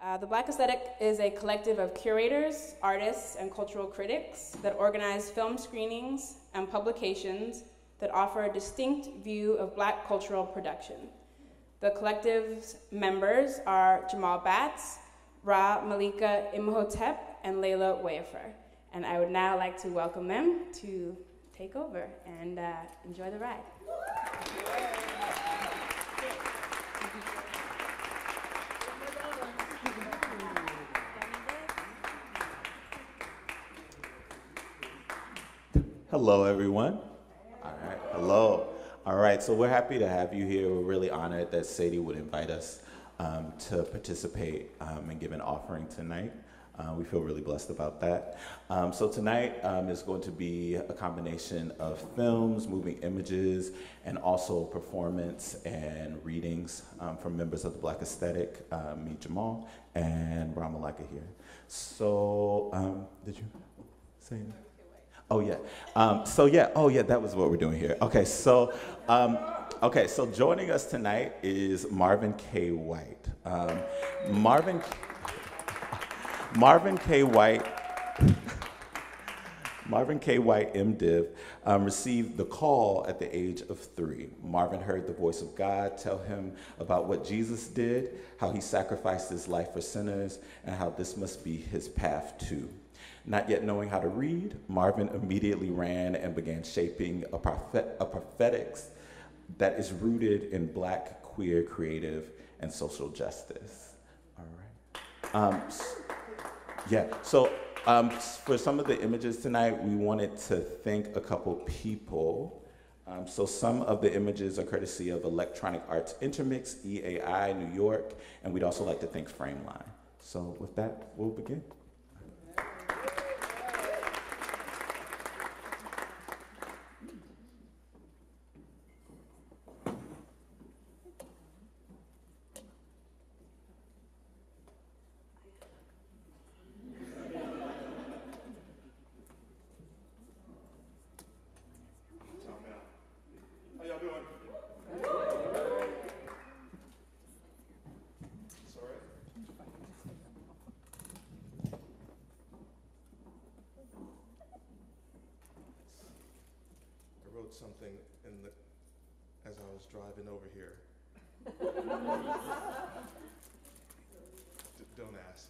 The Black Aesthetic is a collective of curators, artists, and cultural critics that organize film screenings and publications that offer a distinct view of Black cultural production. The collective's members are Jamal Batts, Ra Malika Imhotep, and Layla Wafer. And I would now like to welcome them to take over and enjoy the ride. Hello, everyone. All right, hello. All right, so we're happy to have you here. We're really honored that Sadie would invite us to participate and give an offering tonight. We feel really blessed about that. So tonight is going to be a combination of films, moving images, and also performance and readings from members of the Black Aesthetic, me, Jamal, and Ramalika here. So, did you say anything? Oh yeah. That was what we're doing here. Okay, so joining us tonight is Marvin K. White. Marvin K. White, MDiv, received the call at the age of 3. Marvin heard the voice of God tell him about what Jesus did, how he sacrificed his life for sinners, and how this must be his path too. Not yet knowing how to read, Marvin immediately ran and began shaping a prophetics that is rooted in Black, queer, creative, and social justice. All right. For some of the images tonight, we wanted to thank a couple people. So some of the images are courtesy of Electronic Arts Intermix, EAI, New York, and we'd also like to thank Frameline. So with that, we'll begin. Something as I was driving over here. Don't ask.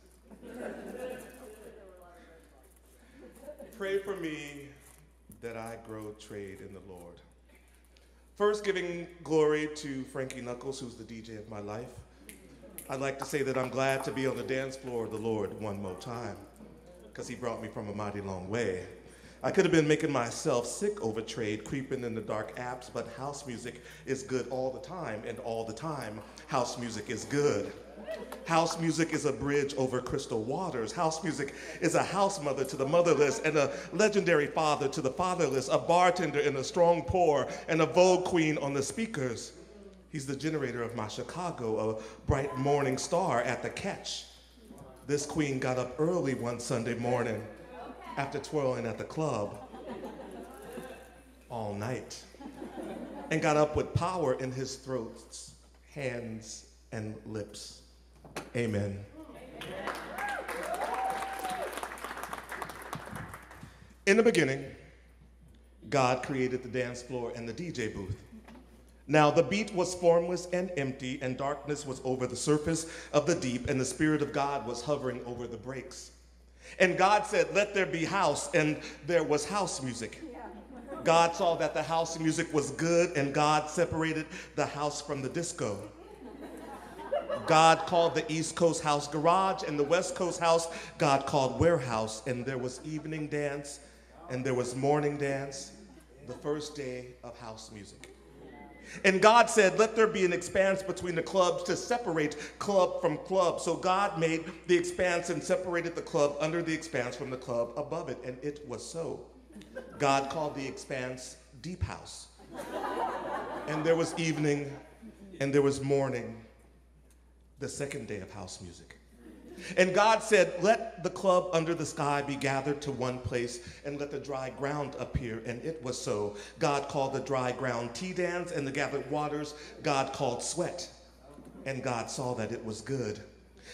Pray for me that I grow trade in the Lord. First, giving glory to Frankie Knuckles, who's the DJ of my life. I'd like to say that I'm glad to be on the dance floor of the Lord one more time, because he brought me from a mighty long way. I could have been making myself sick over trade, creeping in the dark apps, but house music is good all the time, and all the time, house music is good. House music is a bridge over crystal waters. House music is a house mother to the motherless and a legendary father to the fatherless, a bartender in a strong pour and a Vogue queen on the speakers. He's the generator of my Chicago, a bright morning star at the Catch. This queen got up early one Sunday morning after twirling at the club all night, and got up with power in his throats, hands, and lips. Amen. In the beginning, God created the dance floor and the DJ booth. Now the beat was formless and empty, and darkness was over the surface of the deep, and the Spirit of God was hovering over the breaks. And God said, "Let there be house," and there was house music. God saw that the house music was good, and God separated the house from the disco. God called the East Coast house garage, and the West Coast house God called warehouse, and there was evening dance, and there was morning dance, the first day of house music. And God said, "Let there be an expanse between the clubs to separate club from club." So God made the expanse and separated the club under the expanse from the club above it, and it was so. God called the expanse Deep House. And there was evening, and there was morning, the second day of house music. And God said, "Let the club under the sky be gathered to one place, and let the dry ground appear." And it was so. God called the dry ground tea dance, and the gathered waters God called sweat. And God saw that it was good.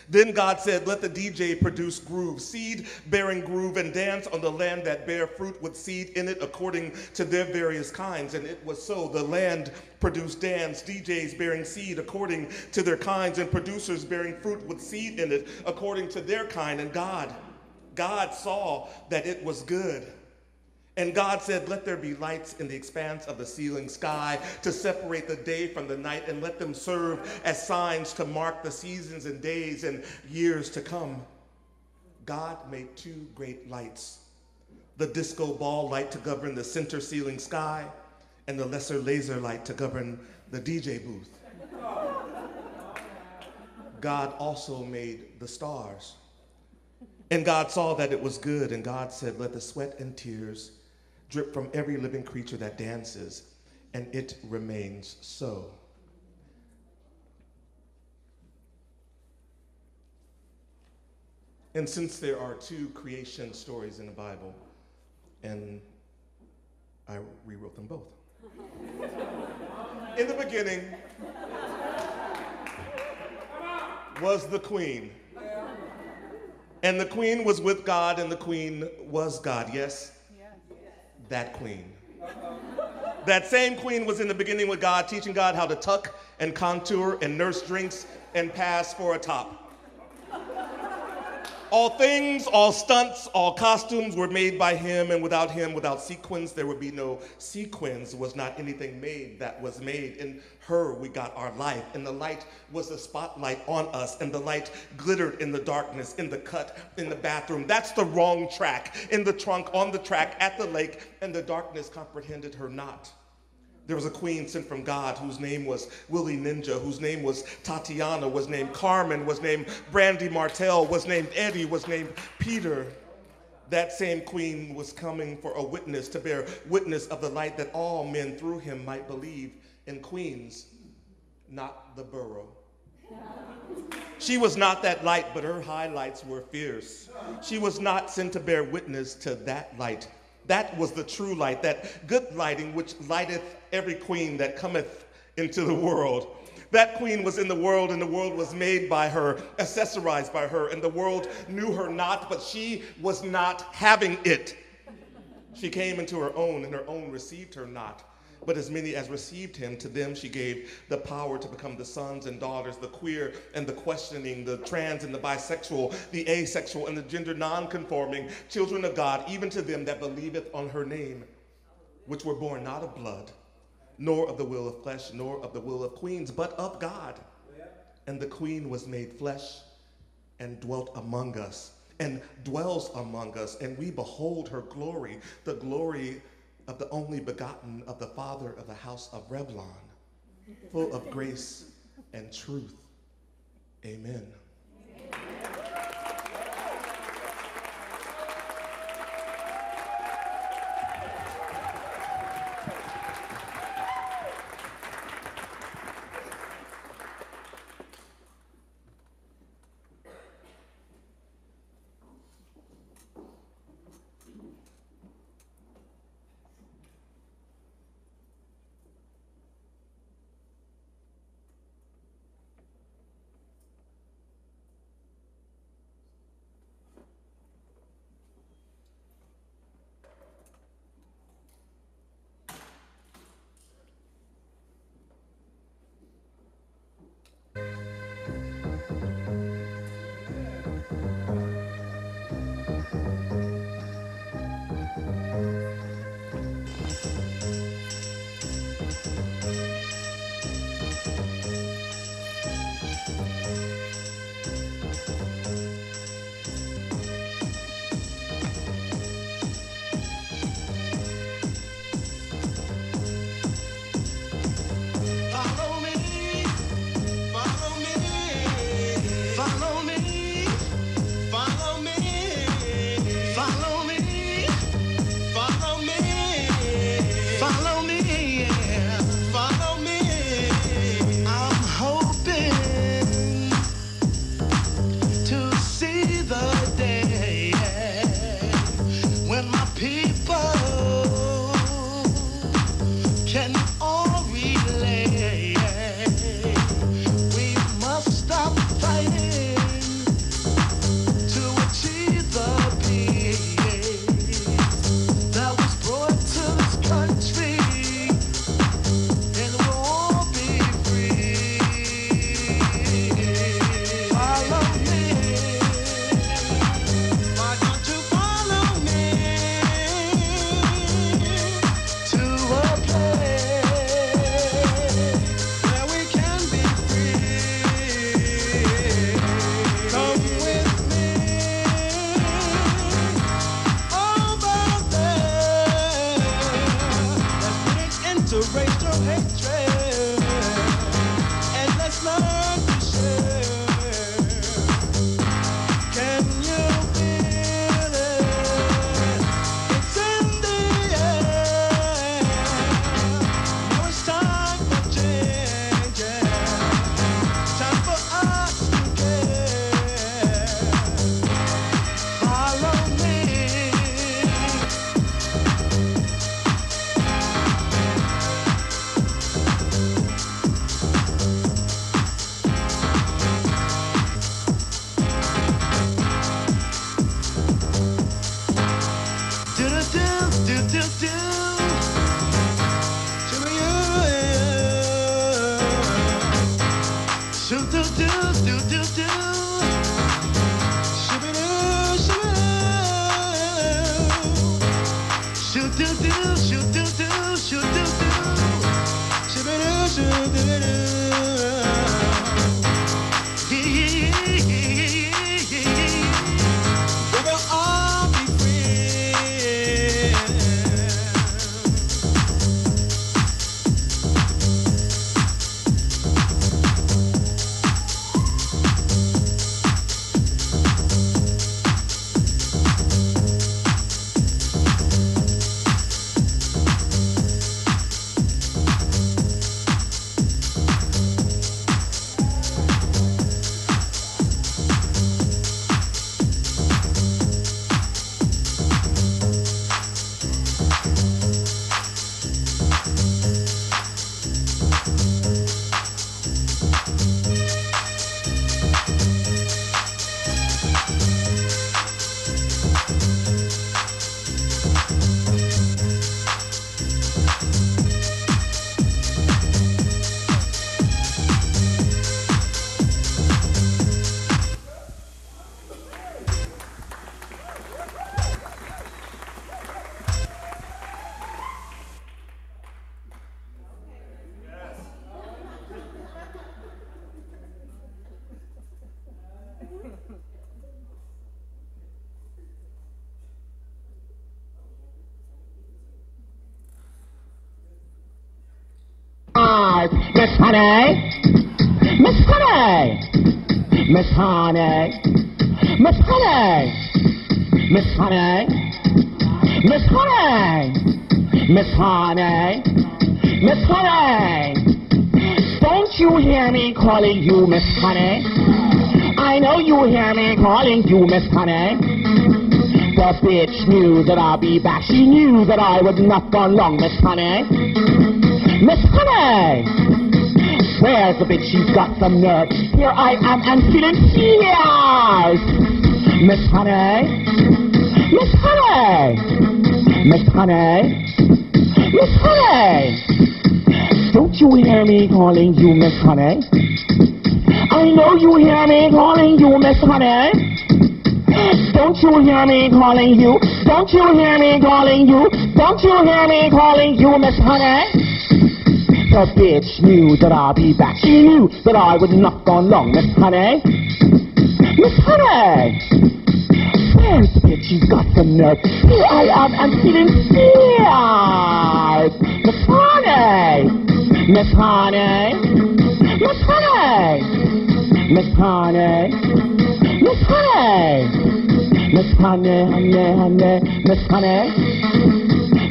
Then God said, let the DJ produce groove, seed-bearing groove, and dance on the land that bear fruit with seed in it according to their various kinds. And it was so. The land produced dance, DJs bearing seed according to their kinds, and producers bearing fruit with seed in it according to their kind. And God saw that it was good. And God said, let there be lights in the expanse of the ceiling sky to separate the day from the night, and let them serve as signs to mark the seasons and days and years to come. God made two great lights, the disco ball light to govern the center ceiling sky, and the lesser laser light to govern the DJ booth. God also made the stars. And God saw that it was good, and God said, let the sweat and tears drip from every living creature that dances, and it remains so. And since there are two creation stories in the Bible, and I rewrote them both. In the beginning was the queen. And the queen was with God, and the queen was God. Yes? That queen. That same queen was in the beginning with God, teaching God how to tuck and contour and nurse drinks and pass for a top. All things, all stunts, all costumes were made by him, and without him, without sequins, there would be no sequins. Was not anything made that was made. In her we got our life, and the light was the spotlight on us, and the light glittered in the darkness, in the cut, in the bathroom. That's the wrong track. In the trunk, on the track, at the lake, and the darkness comprehended her not. There was a queen sent from God whose name was Willie Ninja, whose name was Tatiana, was named Carmen, was named Brandy Martell, was named Eddie, was named Peter. That same queen was coming for a witness, to bear witness of the light that all men through him might believe in queens, not the borough. She was not that light, but her highlights were fierce. She was not sent to bear witness to that light. That was the true light, that good lighting which lighteth every queen that cometh into the world. That queen was in the world, and the world was made by her, accessorized by her, and the world knew her not, but she was not having it. She came into her own, and her own received her not. But as many as received him, to them she gave the power to become the sons and daughters, the queer and the questioning, the trans and the bisexual, the asexual and the gender non-conforming, children of God, even to them that believeth on her name, which were born not of blood, nor of the will of flesh, nor of the will of queens, but of God. And the queen was made flesh and dwelt among us, and dwells among us, and we behold her glory, the glory of the only begotten of the Father of the house of Revlon, full of grace and truth. Amen. We must stop fighting. Miss Honey, Miss Honey, Miss Honey, Miss Honey, Miss Honey, Miss Honey, Miss Honey, Miss Honey. Don't you hear me calling you Miss Honey? I know you hear me calling you Miss Honey. The bitch knew that I'll be back. She knew that I would not go long, Miss Honey. Miss Honey! Where's the bitch? She's got some nerve. Here I am and feeling fierce. Miss Honey! Miss Honey! Miss Honey! Miss Honey! Don't you hear me calling you Miss Honey? I know you hear me calling you Miss Honey. Don't you hear me calling you? Don't you hear me calling you? Don't you hear me calling you Miss Honey? The bitch knew that I'll be back. She knew that I would not go long, Miss Honey. Miss Honey! Where's the bitch? She's got some nerve. Here I am and feeling fierce. Miss Honey! Miss Honey! Miss Honey! Miss Honey! Miss Honey! Miss Honey, honey, honey, Miss Honey!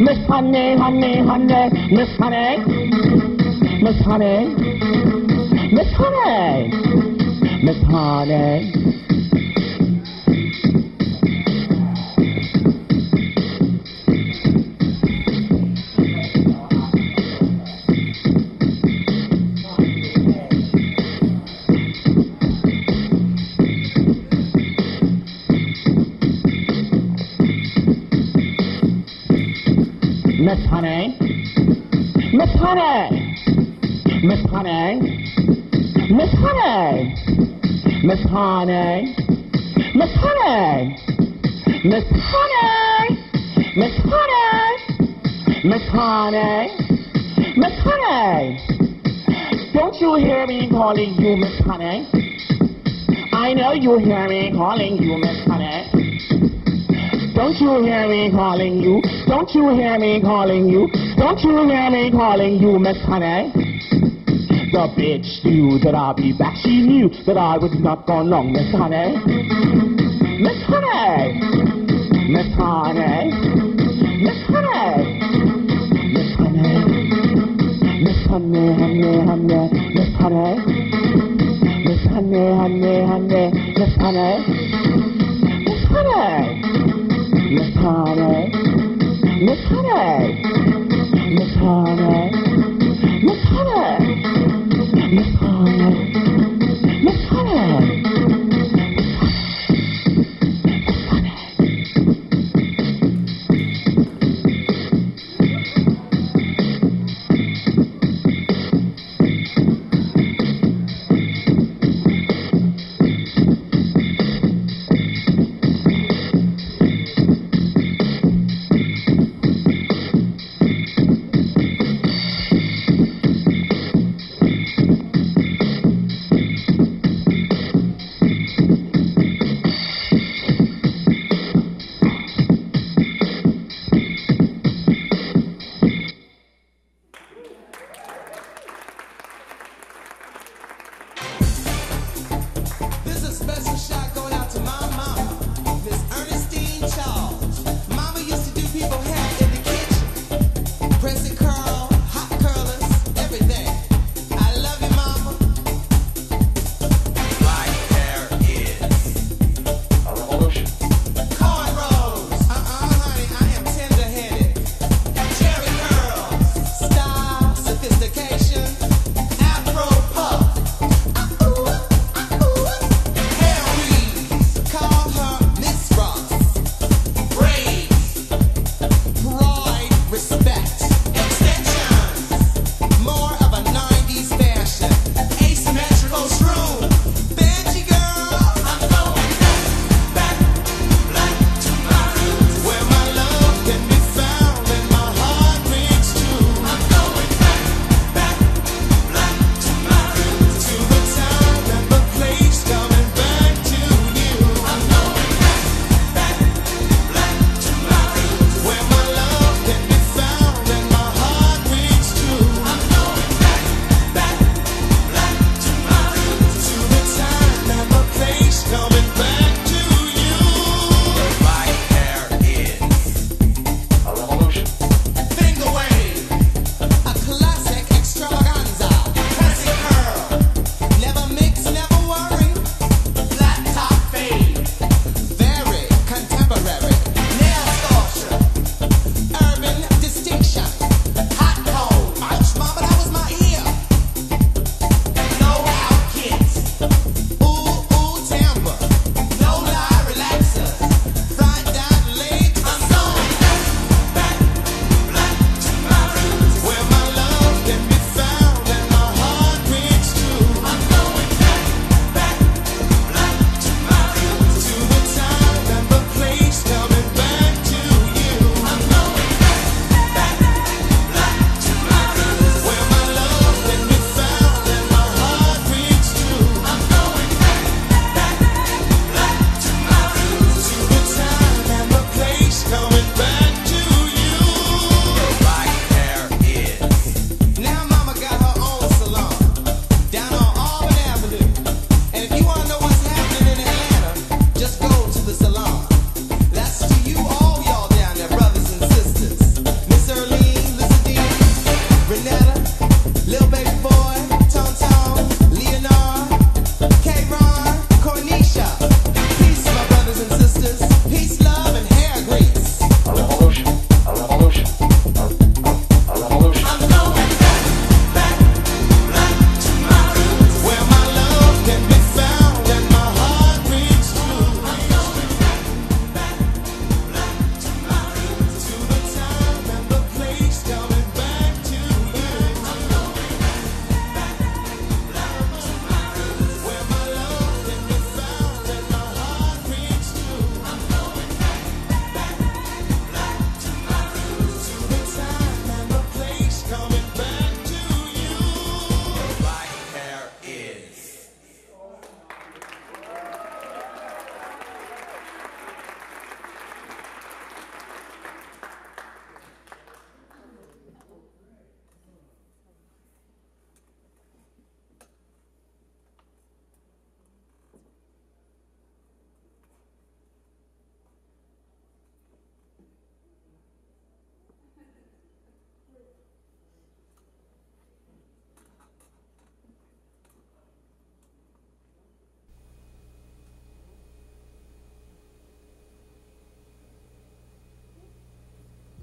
Miss Honey, honey, honey, Miss Honey! Miss Honey, Miss Honey, Miss Honey. Miss Honey, Miss Honey. Miss Honey, Miss Honey, Miss Honey, Miss Honey, Miss Honey, Miss Honey, Miss Honey, Miss Honey. Don't you hear me calling you Miss Honey? I know you hear me calling you Miss Honey. Don't you hear me calling you? Don't you hear me calling you? Don't you hear me calling you Miss Honey? The bitch knew that I'll be back. She knew that I would not go long, Miss Honey. Miss Honey! Miss Honey! Miss Honey! Miss Honey! Miss Honey, honey, honey, Miss Honey! Miss Honey, honey, honey, Miss Honey! Miss Honey! Miss Honey! Miss Honey! Miss Honey! Miss Honey! Miss Honey, Miss Honey,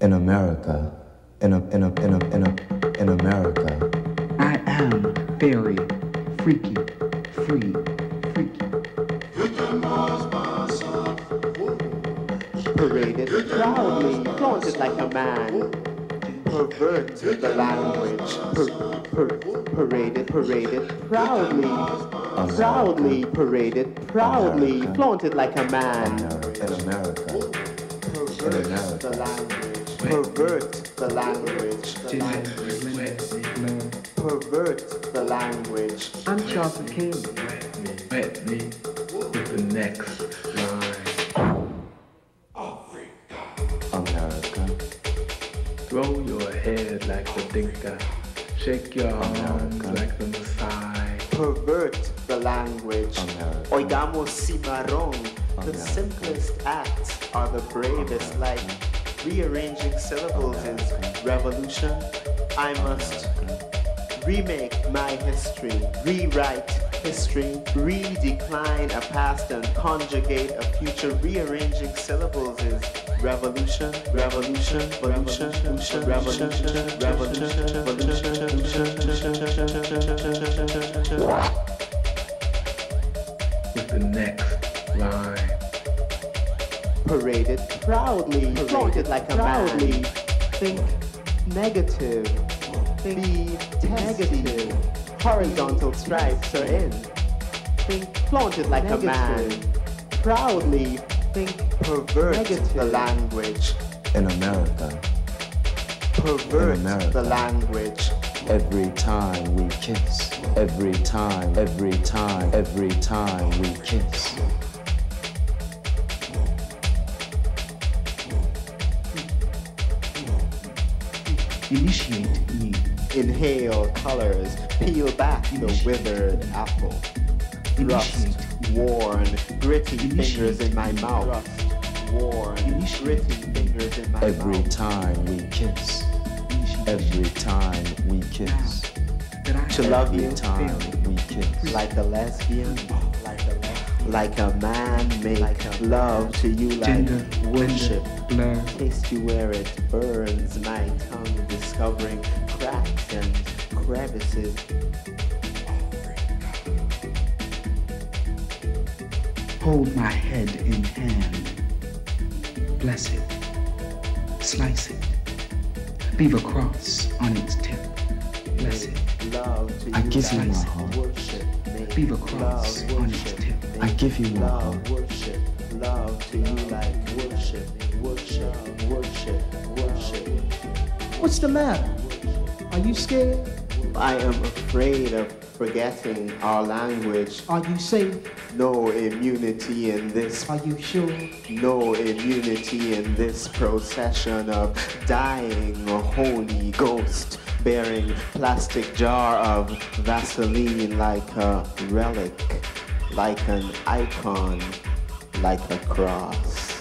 In America, in America, I am very freaky, free, freaky. Paraded proudly, flaunted like a man. Pervert the language. Paraded proudly. Proudly paraded, proudly flaunted like a man. in America, Pervert the language. Pervert the language. Pervert the language. I'm Charles King. Wet me with the next line. America, Throw your head like the Dinka. Shake your arms like the Maasai. Pervert the language. America. Oigamos cimarrón. The simplest acts are the bravest, like rearranging syllables is revolution. I must remake my history, rewrite history, redecline a past and conjugate a future. Rearranging syllables is revolution, revolution, revolution, revolution, revolution, revolution. With the next line. Paraded proudly, flaunted like a man. Think negative, think negative. Horizontal stripes are in. Think flaunted like a man. Proudly, think pervert the language. in America, Pervert America. the language. every time we kiss, every time we kiss. Initiate me. Inhale colors, peel back the withered apple. Thrust, worn, gritty fingers in my mouth. Thrust, worn, gritty fingers in my Every mouth. time we kiss, every time we kiss, To love you, every time we kiss. like a lesbian, like a man, make love to you like Gender, worship. blur. Taste you where it burns my tongue, discovering cracks and crevices. Hold my head in hand. Bless it. Slice it. Leave a cross on its tip. Bless it. Love to I you give you like my heart. worship. Make Leave a cross love, on its worship. tip. I give you my Love, heart. worship. Love to you like worship. Worship, worship, worship. What's the matter? Are you scared? I am afraid of forgetting our language. Are you safe? No immunity in this. Are you sure? No immunity in this procession of dying Holy Ghost, bearing plastic jar of Vaseline like a relic, like an icon, like a cross.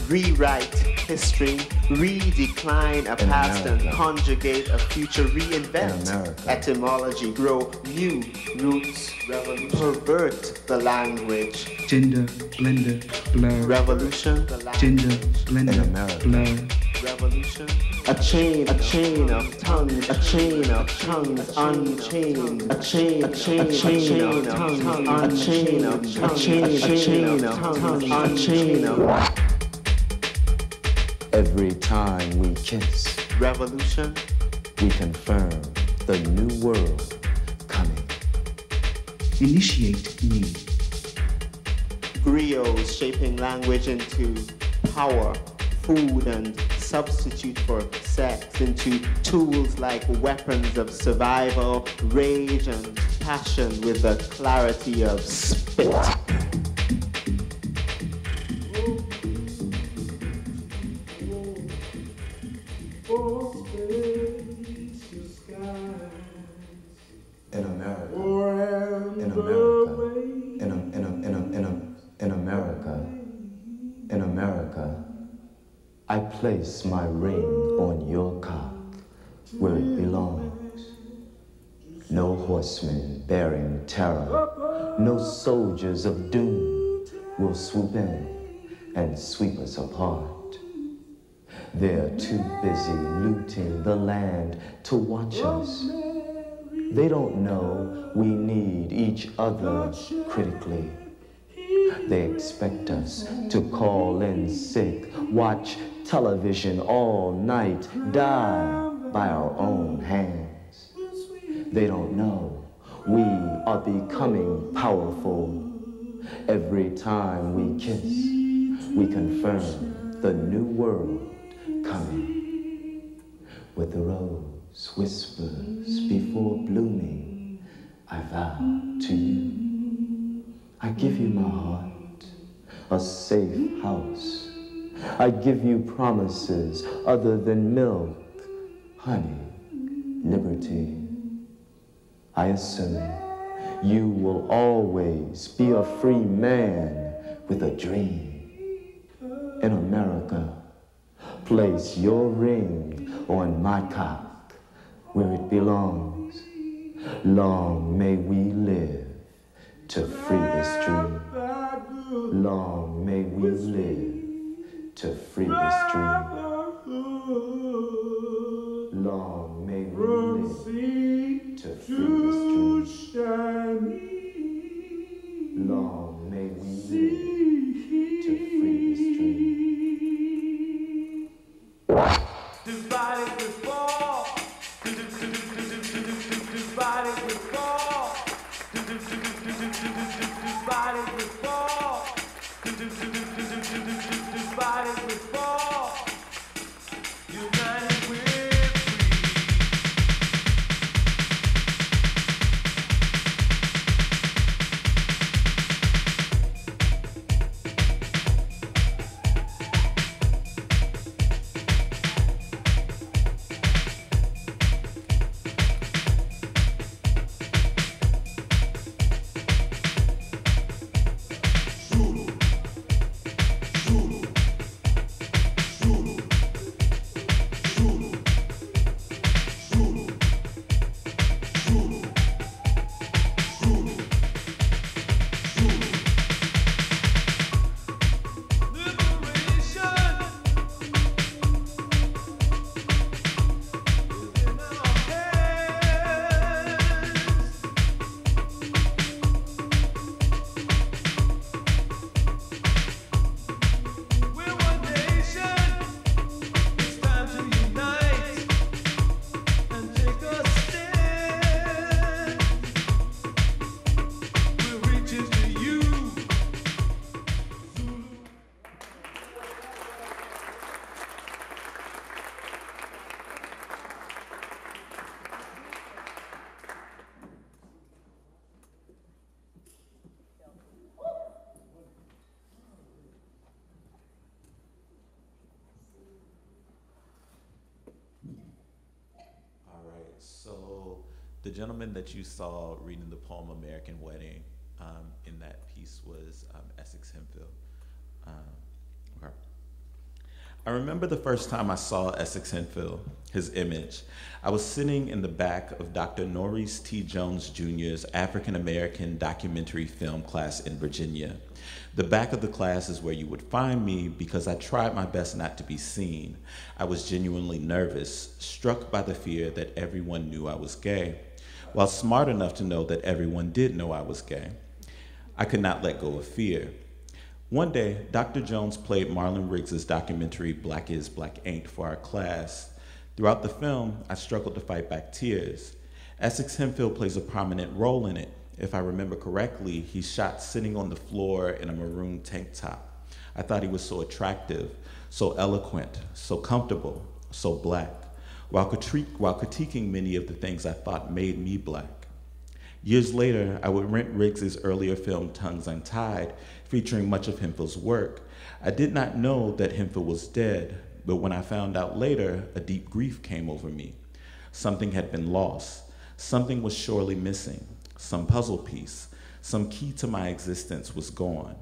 Rewrite history, redecline a past and America. conjugate a future, reinvent In America. etymology, grow new roots, pervert the language, Gender, blender, blur. revolution, Gender, In blender, America. blur. revolution. A chain of tongues, a chain of tongues unchained, a chain of tongues, unchained, a chain of tongues unchained. Every time we kiss, Revolution, we confirm the new world coming. Initiate me. griots shaping language into power, food and substitute for sex, into tools like weapons of survival, rage and passion with the clarity of spit. In America, in America, in America, in America, I place my ring on your cock where it belongs. No horsemen bearing terror, no soldiers of doom will swoop in and sweep us apart. They're too busy looting the land to watch us. They don't know we need each other critically. They expect us to call in sick, watch television all night, die by our own hands. They don't know we are becoming powerful. Every time we kiss, we confirm the new world coming. With the rose whispers before blooming, I vow to you. I give you my heart, a safe house. I give you promises other than milk, honey, liberty. I assume you will always be a free man with a dream. In America, place your ring on my cock where it belongs. Long may we live to free this dream. Long may we live to free this dream. Long may we live to free this dream. Long may we live to free this dream. Divided we fall. Divided we fall. Divided we fall. Divided we fall. United we're So the gentleman that you saw reading the poem American Wedding in that piece was Essex Hemphill. Okay. I remember the first time I saw Essex Hemphill, his image. I was sitting in the back of Dr. Norris T. Jones Jr.'s African-American documentary film class in Virginia. The back of the class is where you would find me because I tried my best not to be seen. I was genuinely nervous, struck by the fear that everyone knew I was gay, while smart enough to know that everyone did know I was gay. I could not let go of fear. One day, Dr. Jones played Marlon Riggs's documentary Black Is, Black Ain't for our class. Throughout the film, I struggled to fight back tears. Essex Hemphill plays a prominent role in it. If I remember correctly, he's shot sitting on the floor in a maroon tank top. I thought he was so attractive, so eloquent, so comfortable, so black, while critiquing many of the things I thought made me black. Years later, I would rent Riggs's earlier film Tongues Untied, featuring much of Hemphill's work. I did not know that Hemphill was dead, but when I found out later, a deep grief came over me. Something had been lost. Something was surely missing. Some puzzle piece, some key to my existence was gone.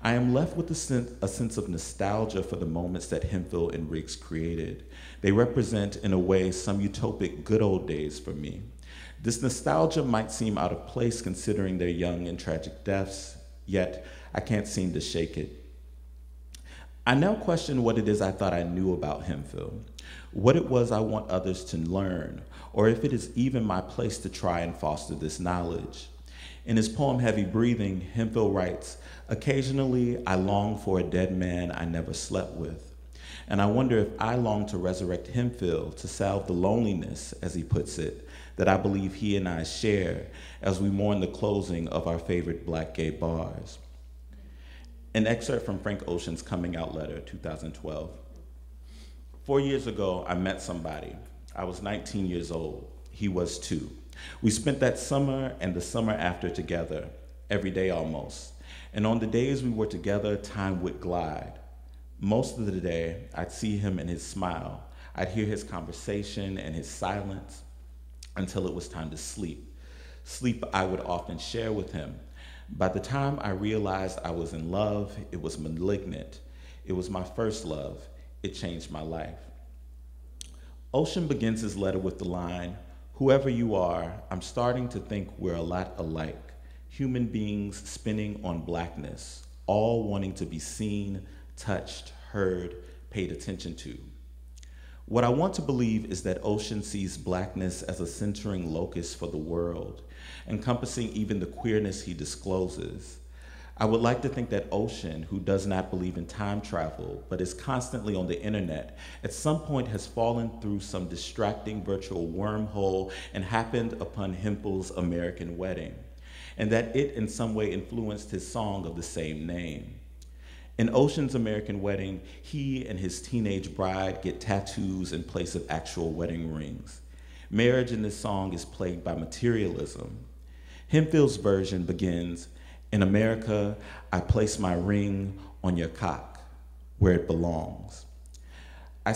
I am left with a sense of nostalgia for the moments that Hemphill and Riggs created. They represent, in a way, some utopic good old days for me. This nostalgia might seem out of place considering their young and tragic deaths, yet I can't seem to shake it. I now question what it is I thought I knew about Hemphill, what it was I want others to learn, or if it is even my place to try and foster this knowledge. In his poem, Heavy Breathing, Hemphill writes, "Occasionally, I long for a dead man I never slept with. And I wonder if I long to resurrect Hemphill to salve the loneliness, as he puts it, that I believe he and I share as we mourn the closing of our favorite Black gay bars." An excerpt from Frank Ocean's Coming Out Letter, 2012. 4 years ago, I met somebody. I was 19 years old. He was too. We spent that summer and the summer after together, every day almost. And on the days we were together, time would glide. Most of the day, I'd see him and his smile. I'd hear his conversation and his silence until it was time to sleep. Sleep I would often share with him. By the time I realized I was in love, it was malignant. It was my first love. It changed my life. Ocean begins his letter with the line, "Whoever you are, I'm starting to think we're a lot alike. Human beings spinning on blackness, all wanting to be seen, touched, heard, paid attention to." What I want to believe is that Ocean sees blackness as a centering locus for the world, encompassing even the queerness he discloses. I would like to think that Ocean, who does not believe in time travel, but is constantly on the internet, at some point has fallen through some distracting virtual wormhole and happened upon Hemphill's American Wedding, and that it in some way influenced his song of the same name. In Ocean's American Wedding, he and his teenage bride get tattoos in place of actual wedding rings. Marriage in this song is plagued by materialism. Hemphill's version begins, "In America, I place my ring on your cock, where it belongs." He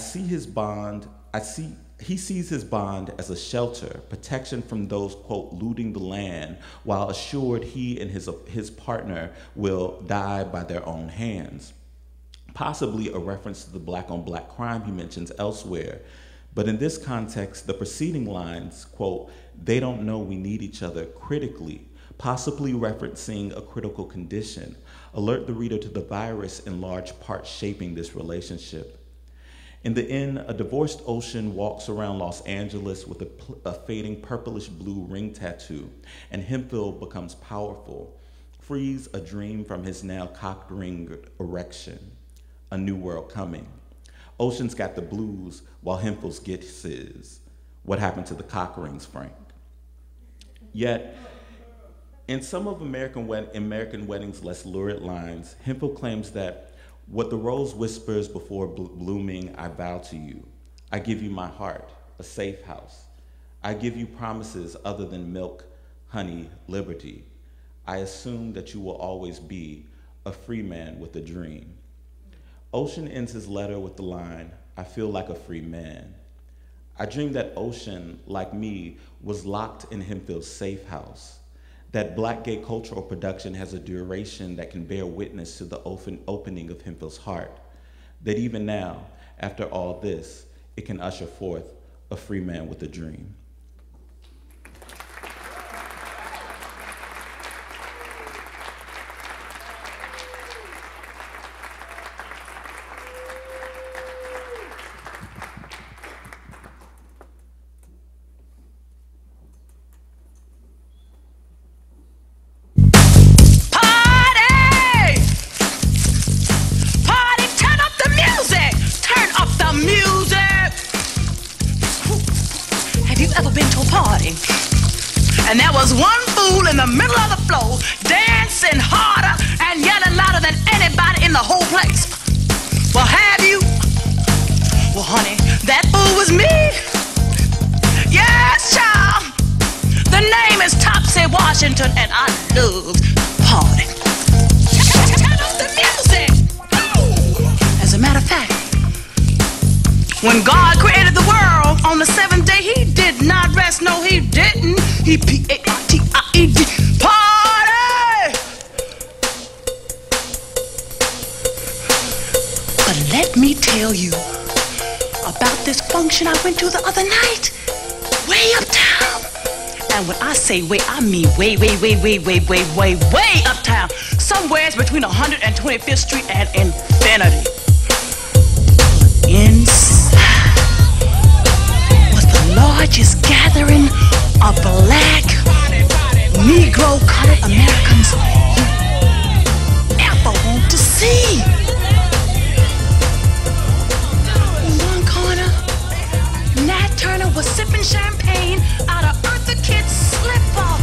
sees his bond as a shelter, protection from those, quote, looting the land, while assured he and his partner will die by their own hands. Possibly a reference to the black-on-black crime he mentions elsewhere. But in this context, the preceding lines, quote, "They don't know we need each other," critically, possibly referencing a critical condition, alert the reader to the virus in large part shaping this relationship. In the end, a divorced Ocean walks around Los Angeles with a fading purplish blue ring tattoo, and Hemphill becomes powerful, frees a dream from his now cocked ring erection. A new world coming. Ocean's got the blues, while Hemphill's gets his. What happened to the cock rings, Frank? Yet, in some of American Wedding's less lurid lines, Hemphill claims that, "What the rose whispers before blooming, I vow to you. I give you my heart, a safe house. I give you promises other than milk, honey, liberty. I assume that you will always be a free man with a dream." Ocean ends his letter with the line, "I feel like a free man." I dream that Ocean, like me, was locked in Hemphill's safe house, that Black gay cultural production has a duration that can bear witness to the opening of Hemphill's heart, that even now, after all this, it can usher forth a free man with a dream. And there was one fool in the middle of the floor, dancing harder and yelling louder than anybody in the whole place. Well, have you? Well, honey, that fool was me. Yes, child. The name is Topsy Washington, and I love party. Turn up the music. As a matter of fact, when God created the world on the seventh day, he did not rest. No, he didn't. He P-A-R-T-I-E-D. Party! But let me tell you about this function I went to the other night, way uptown. And when I say way, I mean way uptown. Somewhere between 125th Street and Infinity. Inside was the largest gathering of black, Negro colored Americans you ever want to see. In one corner, Nat Turner was sipping champagne out of Eartha Kitt's slip-up.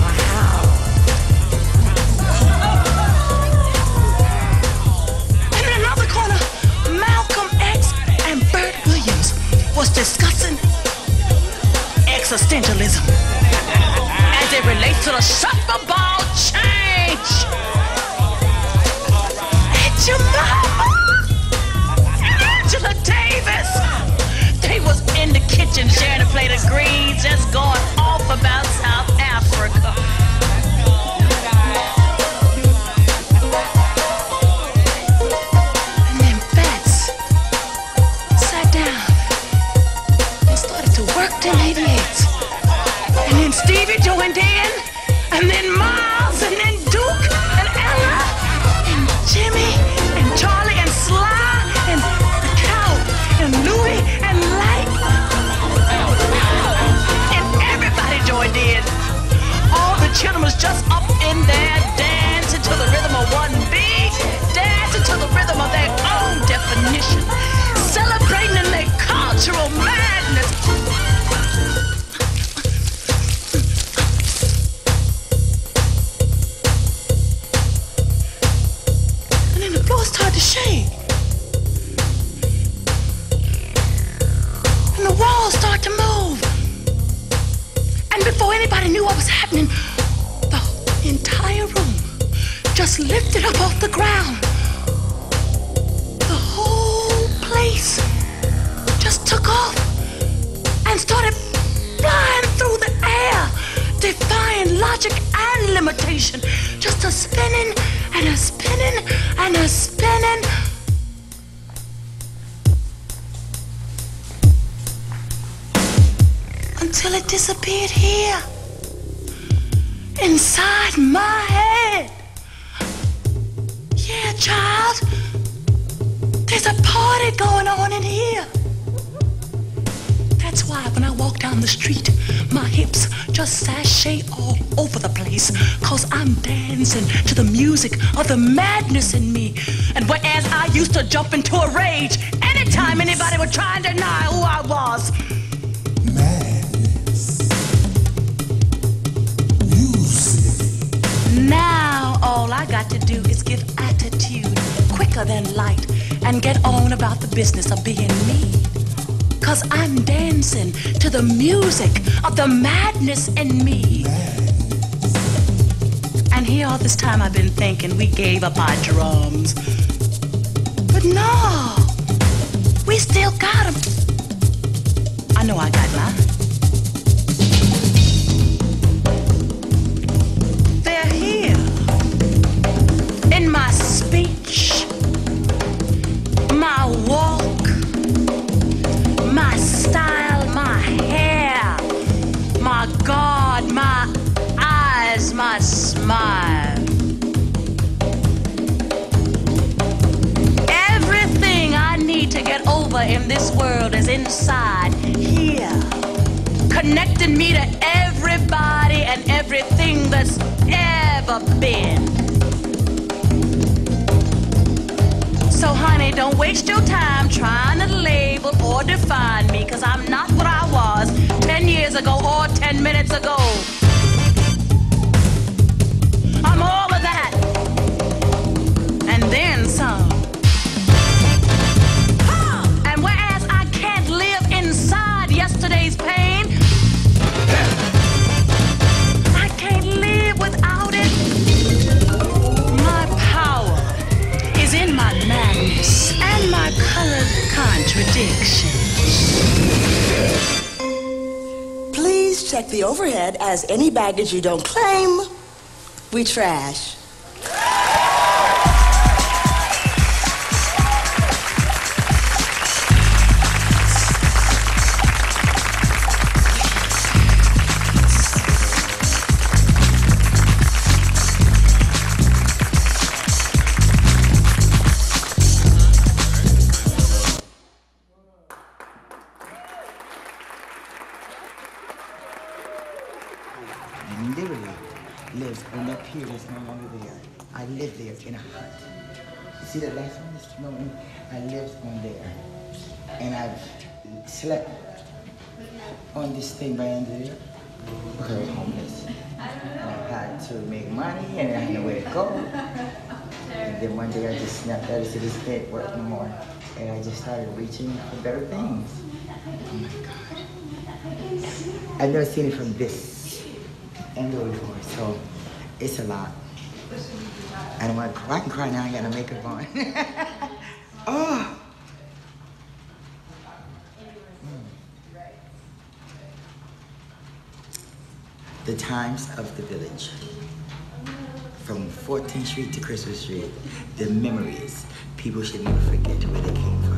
And in another corner, Malcolm X and Bert Williams was discussing existentialism as it relates to the shuffle ball change. And your mama, Angela Davis, they was in the kitchen sharing a plate of greens, just going off about South Africa. And then Bats sat down and started to work till 88. And then Stevie joined in, and then Miles, and then Duke, and Ella, and Jimmy, and Charlie, and Sly, and the Cow, and Louie, and Light. And everybody joined in. All the children was just up in there dancing to the rhythm of one beat, dancing to the rhythm of their own definition, celebrating in their cultural madness. Started to shake, and the walls started to move, and before anybody knew what was happening, the entire room just lifted up off the ground. The whole place just took off and started flying through the air, defying logic and limitation, just a spinning and a spinning and a spinning. Until it disappeared here, inside my head. Yeah, child, there's a party going on in here. That's why when I walk down the street, my hips just sashay all over the place, 'cause I'm dancing to the music of the madness in me. And whereas I used to jump into a rage anytime anybody would try and deny who I was, madness, music. Now all I got to do is give attitude quicker than light and get on about the business of being me. 'Cause I'm dancing to the music of the madness in me. And here all this time I've been thinking we gave up our drums. But no, we still got them. I know I got mine. They're here in my speech, my walk, my style, my hair, my guard, my eyes, my smile. Everything I need to get over in this world is inside here, connecting me to everybody and everything that's ever been. So honey, don't waste your time trying to label or define me, 'cause I'm not what I was 10 years ago or 10 minutes ago. I'm all of that, and then some. And whereas I can't live inside yesterday's pain, I can't live without it. My power is in my madness and my colored contradictions. Please check the overhead, as any baggage you don't claim, we trash. I literally lived on that pier that's no longer there. I lived there in a hut. See that last one, this moment? I lived on there. And I've slept on this thing right under there. Very homeless. And I had to make money and I had nowhere to go. And then one day I just snapped out of this can't work anymore. And I just started reaching for better things. Oh my God. I've never seen it from this angle before, so it's a lot. I don't want to cry. I can cry now, I got no makeup on. Oh! The times of the village. From 14th Street to Christmas Street, the memories. People should never forget where they came from.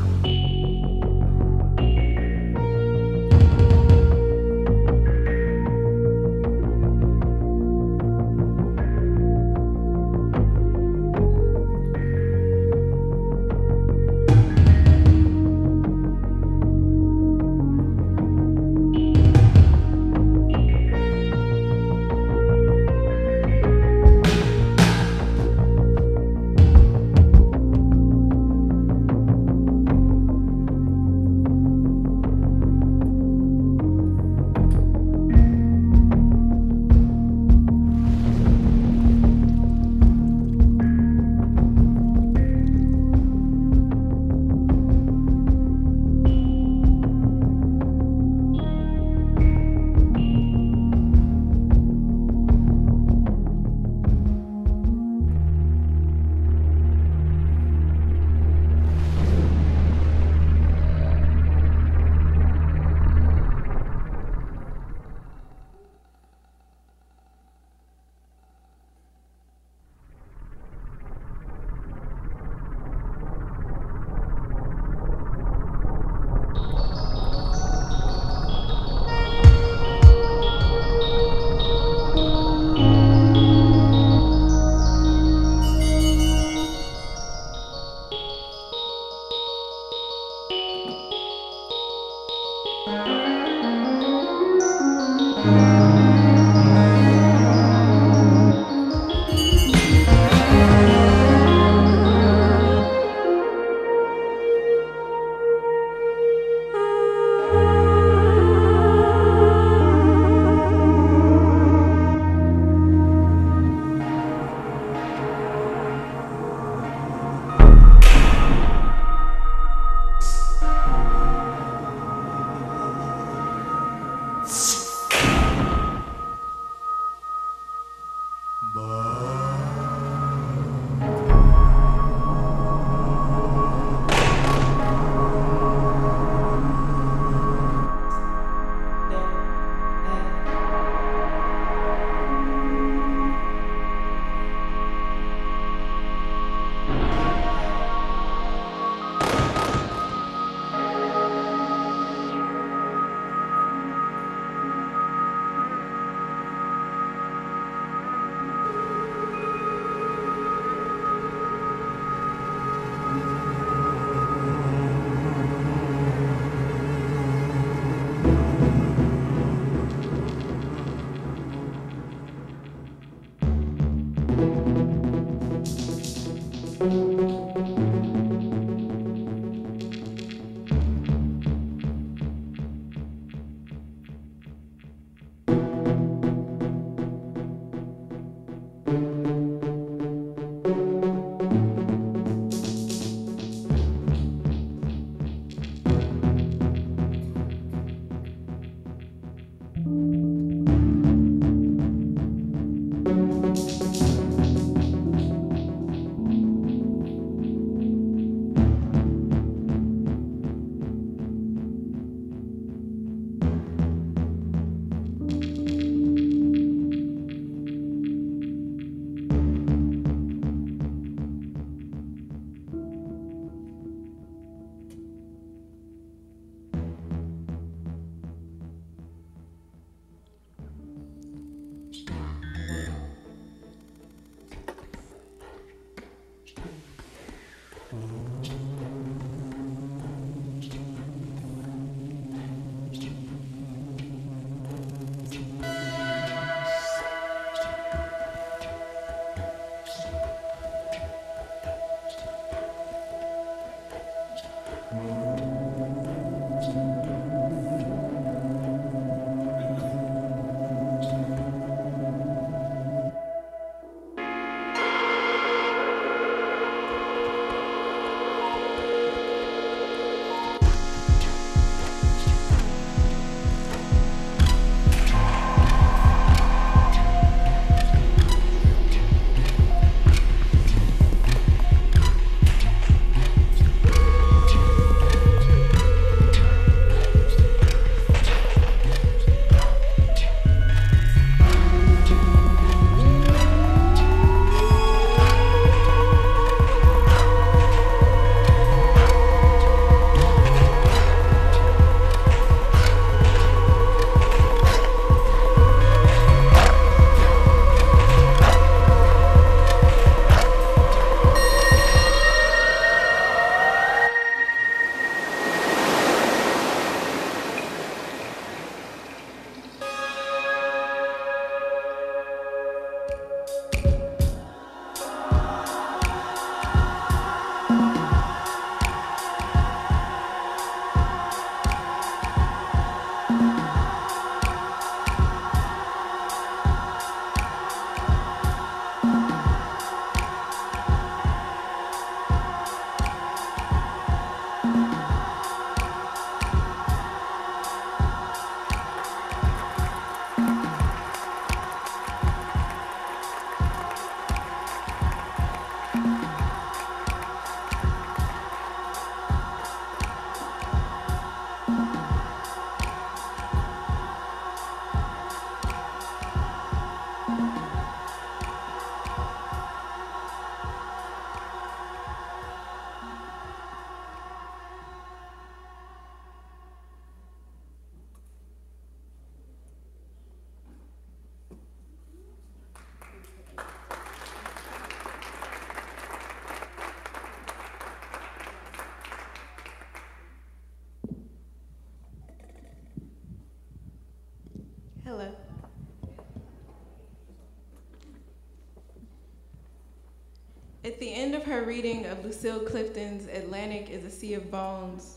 At the end of her reading of Lucille Clifton's Atlantic is a Sea of Bones,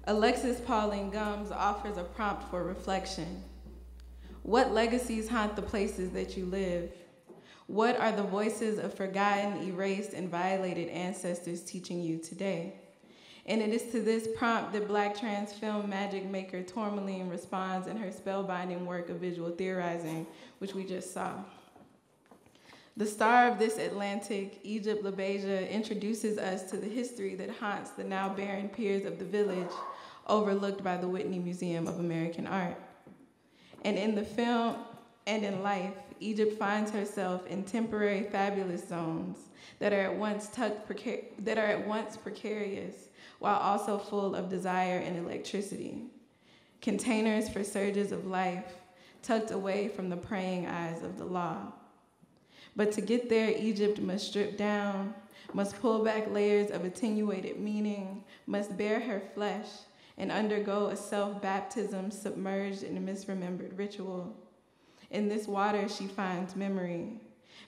Alexis Pauline Gumbs offers a prompt for reflection. What legacies haunt the places that you live? What are the voices of forgotten, erased, and violated ancestors teaching you today? And it is to this prompt that Black trans film magic maker Tourmaline responds in her spellbinding work of visual theorizing, which we just saw. The star of this Atlantic, Egypt LaBeija, introduces us to the history that haunts the now barren piers of the village, overlooked by the Whitney Museum of American Art. And in the film and in life, Egypt finds herself in temporary fabulous zones that are at once precarious, while also full of desire and electricity. Containers for surges of life, tucked away from the praying eyes of the law. But to get there, Egypt must strip down, must pull back layers of attenuated meaning, must bare her flesh, and undergo a self-baptism submerged in a misremembered ritual. In this water, she finds memory,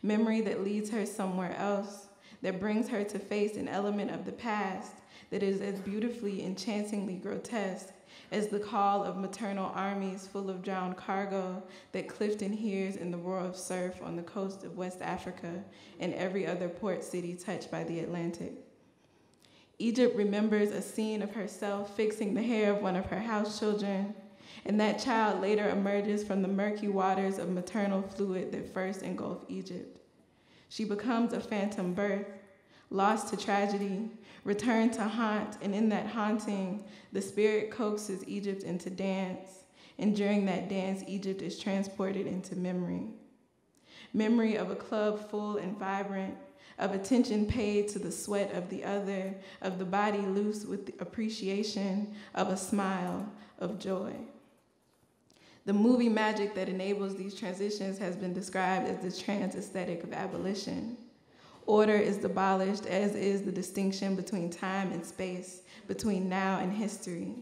memory that leads her somewhere else, that brings her to face an element of the past that is as beautifully, enchantingly grotesque as the call of maternal armies full of drowned cargo that Clifton hears in the roar of surf on the coast of West Africa and every other port city touched by the Atlantic. Egypt remembers a scene of herself fixing the hair of one of her house children, and that child later emerges from the murky waters of maternal fluid that first engulfed Egypt. She becomes a phantom birth, lost to tragedy, returned to haunt, and in that haunting, the spirit coaxes Egypt into dance, and during that dance, Egypt is transported into memory. Memory of a club full and vibrant, of attention paid to the sweat of the other, of the body loose with the appreciation of a smile of joy. The movie magic that enables these transitions has been described as the trans aesthetic of abolition. Order is abolished, as is the distinction between time and space, between now and history.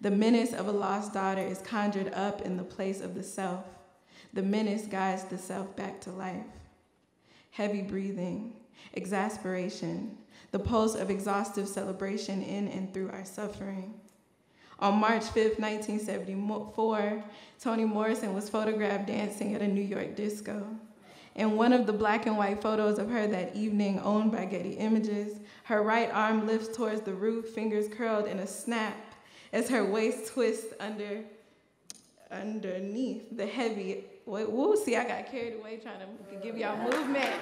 The menace of a lost daughter is conjured up in the place of the self. The menace guides the self back to life. Heavy breathing, exasperation, the pulse of exhaustive celebration in and through our suffering. On March 5th, 1974, Toni Morrison was photographed dancing at a New York disco. In one of the black and white photos of her that evening, owned by Getty Images, her right arm lifts towards the roof, fingers curled in a snap, as her waist twists underneath the heavy, woo, see, I got carried away trying to give y'all movement,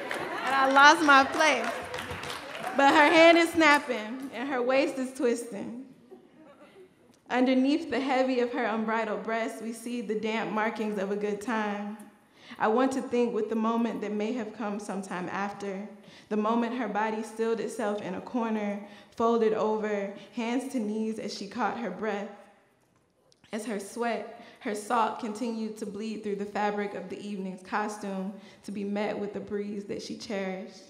and I lost my place. But her hand is snapping, and her waist is twisting. Underneath the heavy of her unbridled breast, we see the damp markings of a good time. I want to think with the moment that may have come sometime after, the moment her body stilled itself in a corner, folded over, hands to knees as she caught her breath. As her sweat, her salt continued to bleed through the fabric of the evening's costume to be met with the breeze that she cherished.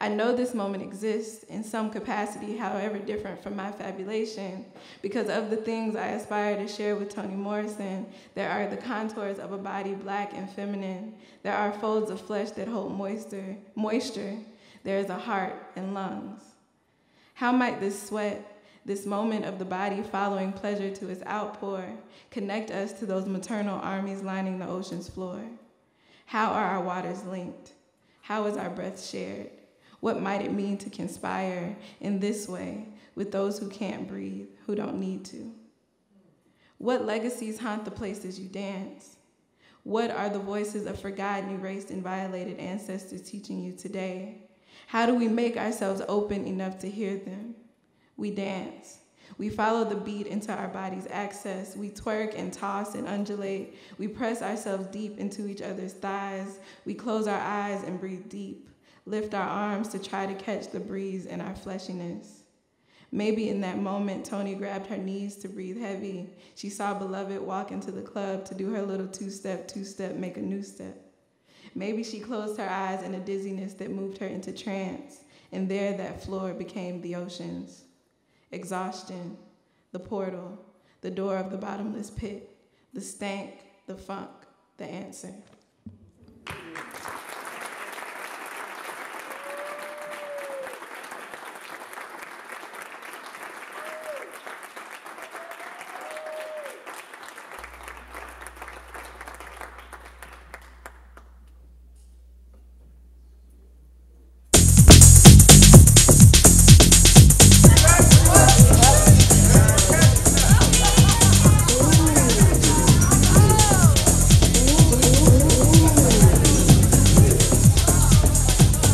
I know this moment exists in some capacity, however different from my fabulation, because of the things I aspire to share with Toni Morrison. There are the contours of a body black and feminine. There are folds of flesh that hold moisture. There is a heart and lungs. How might this sweat, this moment of the body following pleasure to its outpour, connect us to those maternal armies lining the ocean's floor? How are our waters linked? How is our breath shared? What might it mean to conspire in this way with those who can't breathe, who don't need to? What legacies haunt the places you dance? What are the voices of forgotten, erased, and violated ancestors teaching you today? How do we make ourselves open enough to hear them? We dance. We follow the beat into our body's access. We twerk and toss and undulate. We press ourselves deep into each other's thighs. We close our eyes and breathe deep. Lift our arms to try to catch the breeze in our fleshiness. Maybe in that moment, Toni grabbed her knees to breathe heavy. She saw Beloved walk into the club to do her little two-step, make a new step. Maybe she closed her eyes in a dizziness that moved her into trance, and there that floor became the oceans. Exhaustion, the portal, the door of the bottomless pit, the stank, the funk, the answer.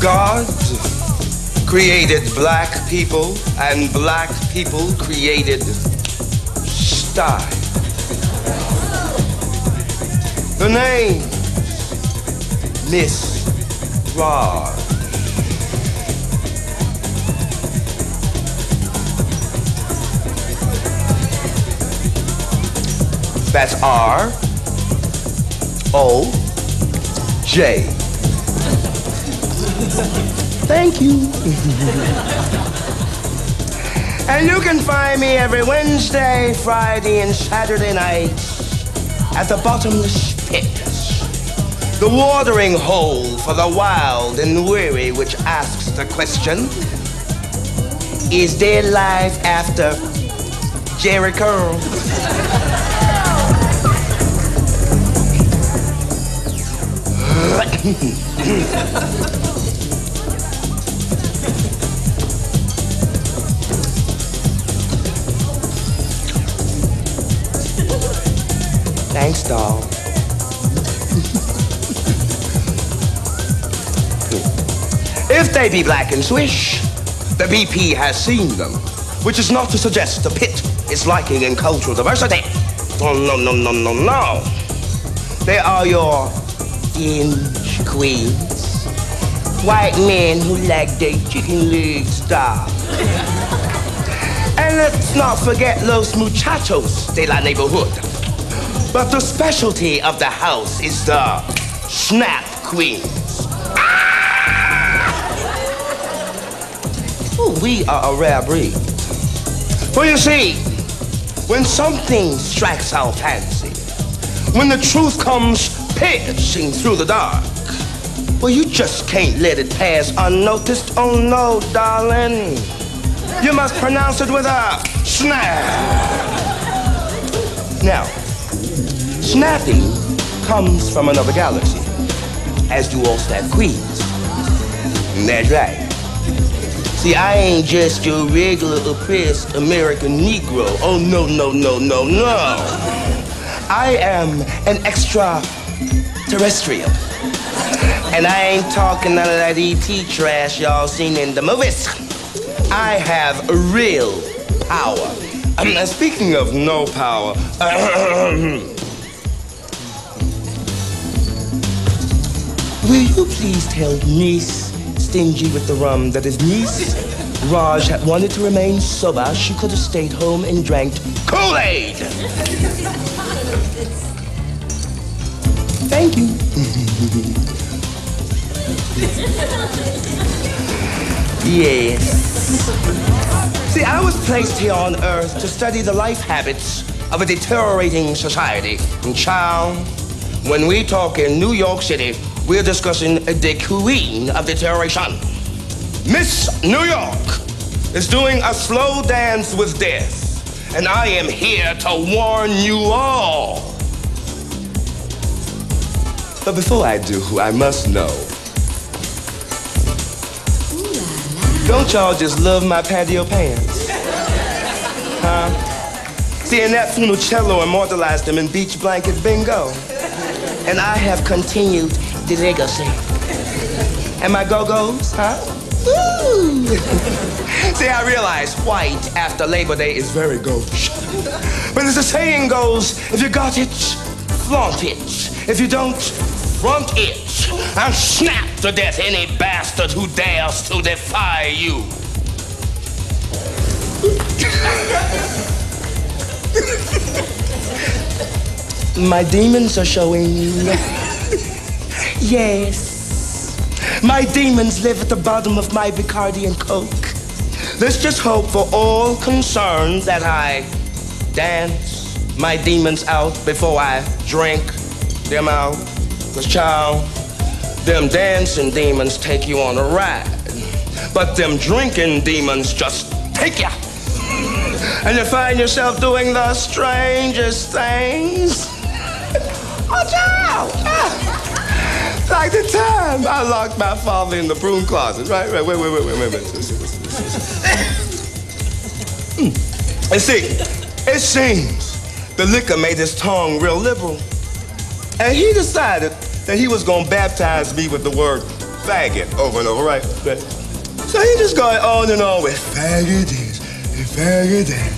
God created black people, and black people created style. The name, Miss Raj. That's R-O-J. Thank you. And you can find me every Wednesday, Friday, and Saturday night at the bottomless pit, the watering hole for the wild and weary, which asks the question, is there life after Jericho? Thanks, doll. If they be black and swish, the BP has seen them, which is not to suggest the pit is lacking in cultural diversity. Oh, no, no, no, no, no. They are your dinge queens. White men who like their chicken legs style. And let's not forget los muchachos de la neighborhood. But the specialty of the house is the snap queens. Oh, we are a rare breed. For you see, when something strikes our fancy, when the truth comes piercing through the dark, well, you just can't let it pass unnoticed. Oh, no, darling. You must pronounce it with a snap. Now, snapping comes from another galaxy, as do all snap queens. That's right. See, I ain't just your regular oppressed American Negro. Oh, no, no, no, no, no. I am an extraterrestrial. And I ain't talking none of that E.T. trash y'all seen in the movies. I have real power. Speaking of no power, will you please tell Niece, stingy with the rum, that if Niece Raj had wanted to remain sober, she could have stayed home and drank Kool-Aid. Thank you. Yes. See, I was placed here on Earth to study the life habits of a deteriorating society. And child, when we talk in New York City, we're discussing the queen of deterioration. Miss New York is doing a slow dance with death, and I am here to warn you all. But before I do, I must know. Don't y'all just love my patio pants? Huh? See, and that Funicello immortalized them in beach blanket bingo. And I have continued the legacy. And my go-go's, huh? Woo! See, I realize white after Labor Day is very gauche. But as the saying goes, if you got it, flaunt it. If you don't, front it. And snap to death any bastard who dares to defy you. My demons are showing. Yes. My demons live at the bottom of my Bacardi and Coke. Let's just hope for all concerned that I dance my demons out before I drink them out. 'Cause child, them dancing demons take you on a ride. But them drinking demons just take you. And you find yourself doing the strangest things. Watch out! Like the time I locked my father in the broom closet, right? Wait. And see, it seems the liquor made his tongue real liberal. And he decided that he was gonna baptize me with the word faggot over and over, right? So he just going on and on with faggot this and faggot that,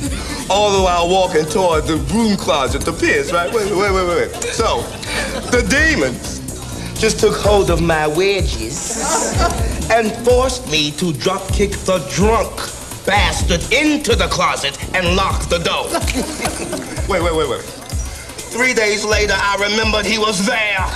all the while walking toward the broom closet to piss, right? Wait. So the demons just took hold of my wedges and forced me to drop kick the drunk bastard into the closet and lock the door. Wait. 3 days later, I remembered he was there.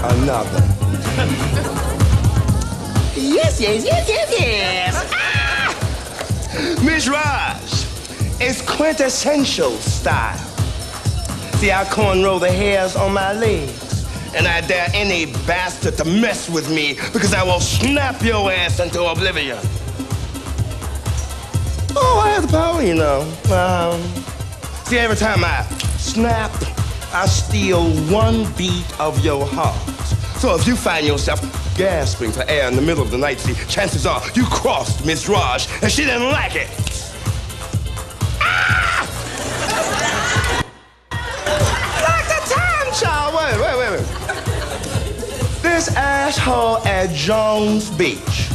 Another. Yes. Miss Raj, it's quintessential style. See, I cornrow the hairs on my legs, and I dare any bastard to mess with me because I will snap your ass into oblivion. Oh, I have the power, you know. See, every time I snap, I steal one beat of your heart. So if you find yourself gasping for air in the middle of the night, see, chances are you crossed Miss Raj and she didn't like it. Ah! Like the time, child. Wait. This asshole at Jones Beach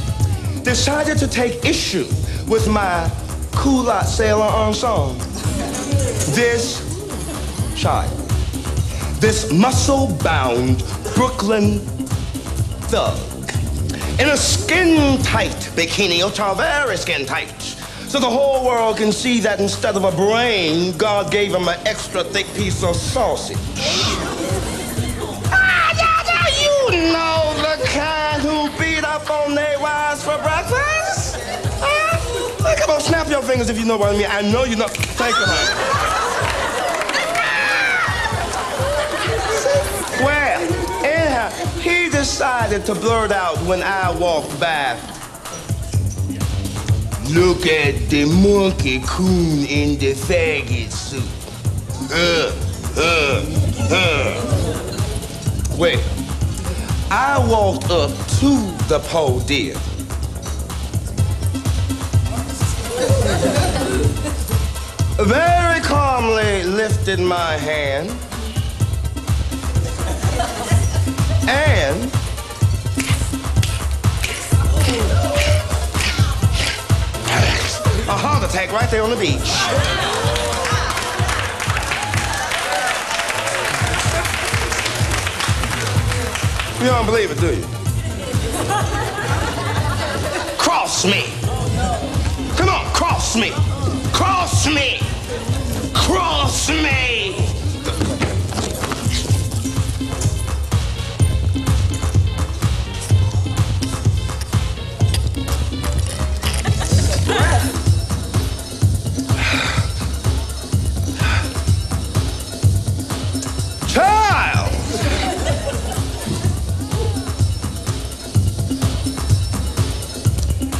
decided to take issue with my culotte sailor ensemble. This child, this muscle-bound Brooklyn thug in a skin-tight bikini, very skin-tight, so the whole world can see that instead of a brain, God gave him an extra thick piece of sausage. You know the kind who beat up on their wives for breakfast? Come on, snap your fingers if you know what I mean. I know you know. Thank you, honey. Well, anyhow, he decided to blurt out when I walked by. Look at the monkey coon in the faggot suit. Well, I walked up to the podium. Very calmly lifted my hand and a heart attack right there on the beach. You don't believe it, do you? Cross me. Come on, cross me. Cross me. Cross me. Child!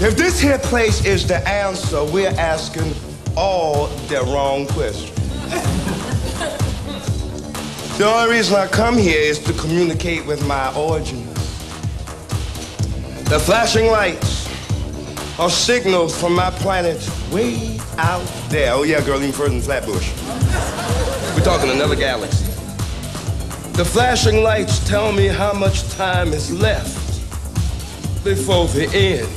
If this here place is the answer, we're asking all the wrong questions. The only reason I come here is to communicate with my origins. The flashing lights are signals from my planet way out there. Oh yeah, girl, even further than Flatbush. We're talking another galaxy. The flashing lights tell me how much time is left before the end.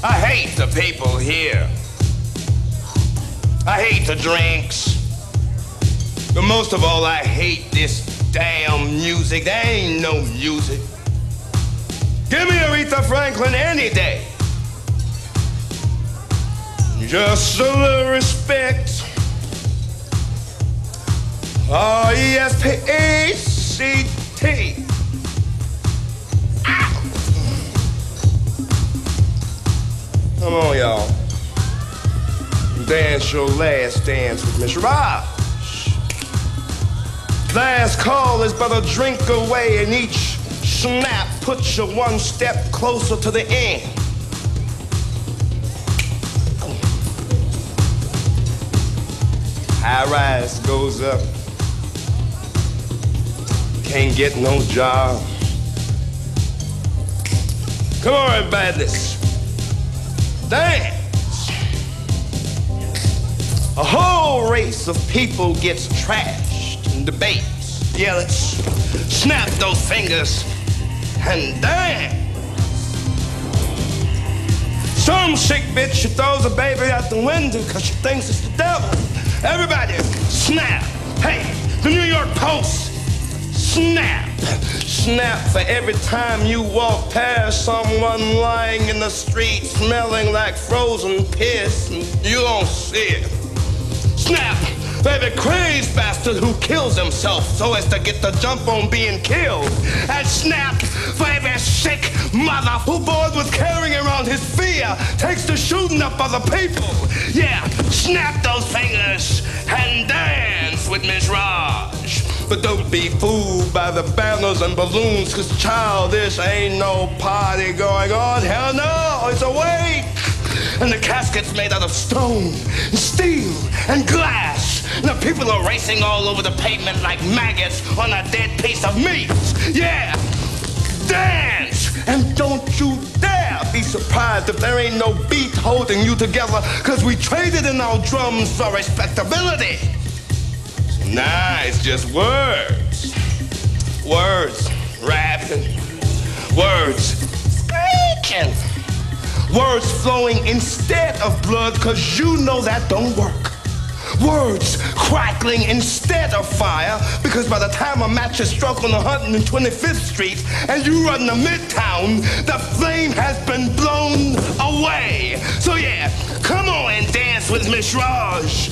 I hate the people here. I hate the drinks. But most of all, I hate this damn music. There ain't no music. Give me Aretha Franklin any day. Just a little respect. R-E-S-P-E-C-T. Come on, y'all. Dance your last dance with Miss Raj. Last call is but a drink away, and each snap puts you one step closer to the end. High rise goes up. Can't get no job. Come on, everybody, let's dance. A whole race of people gets trashed in debates. Yeah, let's snap those fingers and dance. Some sick bitch, she throws a baby out the window because she thinks it's the devil. Everybody, snap. Hey, the New York Post, snap. Snap for every time you walk past someone lying in the street smelling like frozen piss and you don't see it. Snap for every crazed bastard who kills himself so as to get the jump on being killed. And snap for every sick mother who, bored with carrying around his fear, takes to shooting up other people. Yeah, snap those fingers and dance with Miss Raj. But don't be fooled by the banners and balloons, cause child, this ain't no party going on. Hell no, it's a wake. And the casket's made out of stone, and steel, and glass. And the people are racing all over the pavement like maggots on a dead piece of meat. Yeah, dance! And don't you dare be surprised if there ain't no beat holding you together, cause we traded in our drums for respectability. Nah, it's just words. Words rapping, words screeching, words flowing instead of blood, cause you know that don't work. Words crackling instead of fire, because by the time a match is struck on 125th Street and you run to Midtown, the flame has been blown away. So yeah, come on and dance with Miss Raj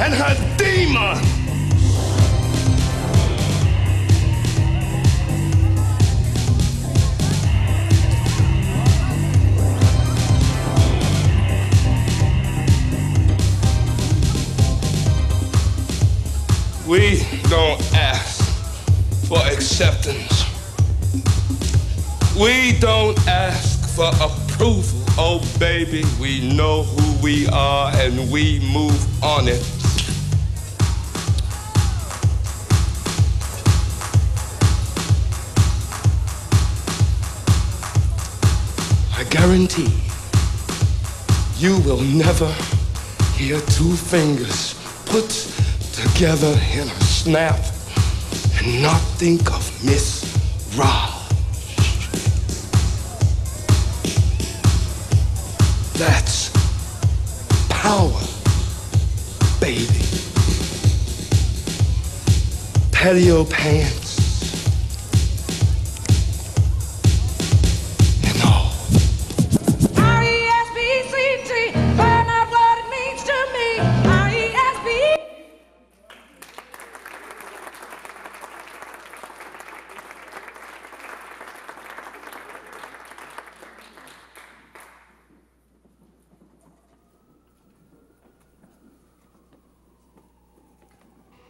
and her demon. We don't ask for acceptance. We don't ask for approval. Oh, baby, we know who we are and we move on it. I guarantee you will never hear two fingers put together in a snap and not think of Miss Raj. That's power, baby. Patio pants.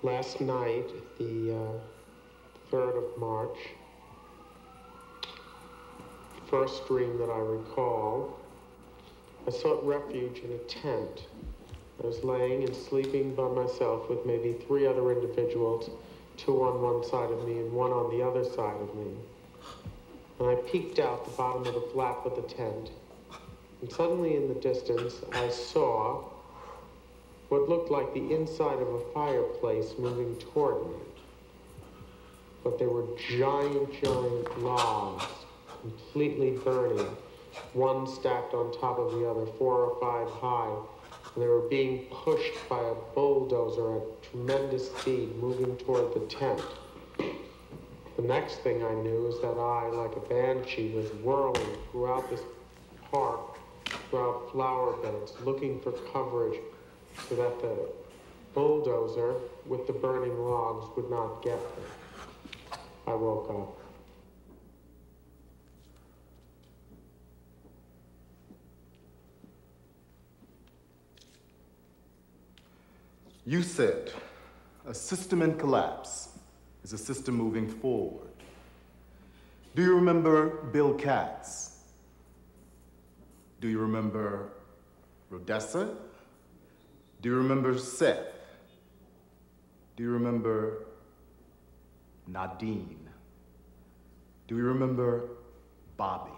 Last night, the 3rd of March, first dream that I recall, I sought refuge in a tent. I was laying and sleeping by myself with maybe 3 other individuals, 2 on one side of me and 1 on the other side of me. And I peeked out the bottom of the flap of the tent, and suddenly in the distance, I saw what looked like the inside of a fireplace moving toward me. But they were giant, giant logs, completely burning, one stacked on top of the other, 4 or 5 high. And they were being pushed by a bulldozer at tremendous speed, moving toward the tent. The next thing I knew is that I, like a banshee, was whirling throughout this park, throughout flower beds, looking for coverage, so that the bulldozer with the burning logs would not get me. I woke up. You said a system in collapse. is a system moving forward. Do you remember Bill Katz? Do you remember Rodessa? Do you remember Seth? Do you remember Nadine? Do you remember Bobby?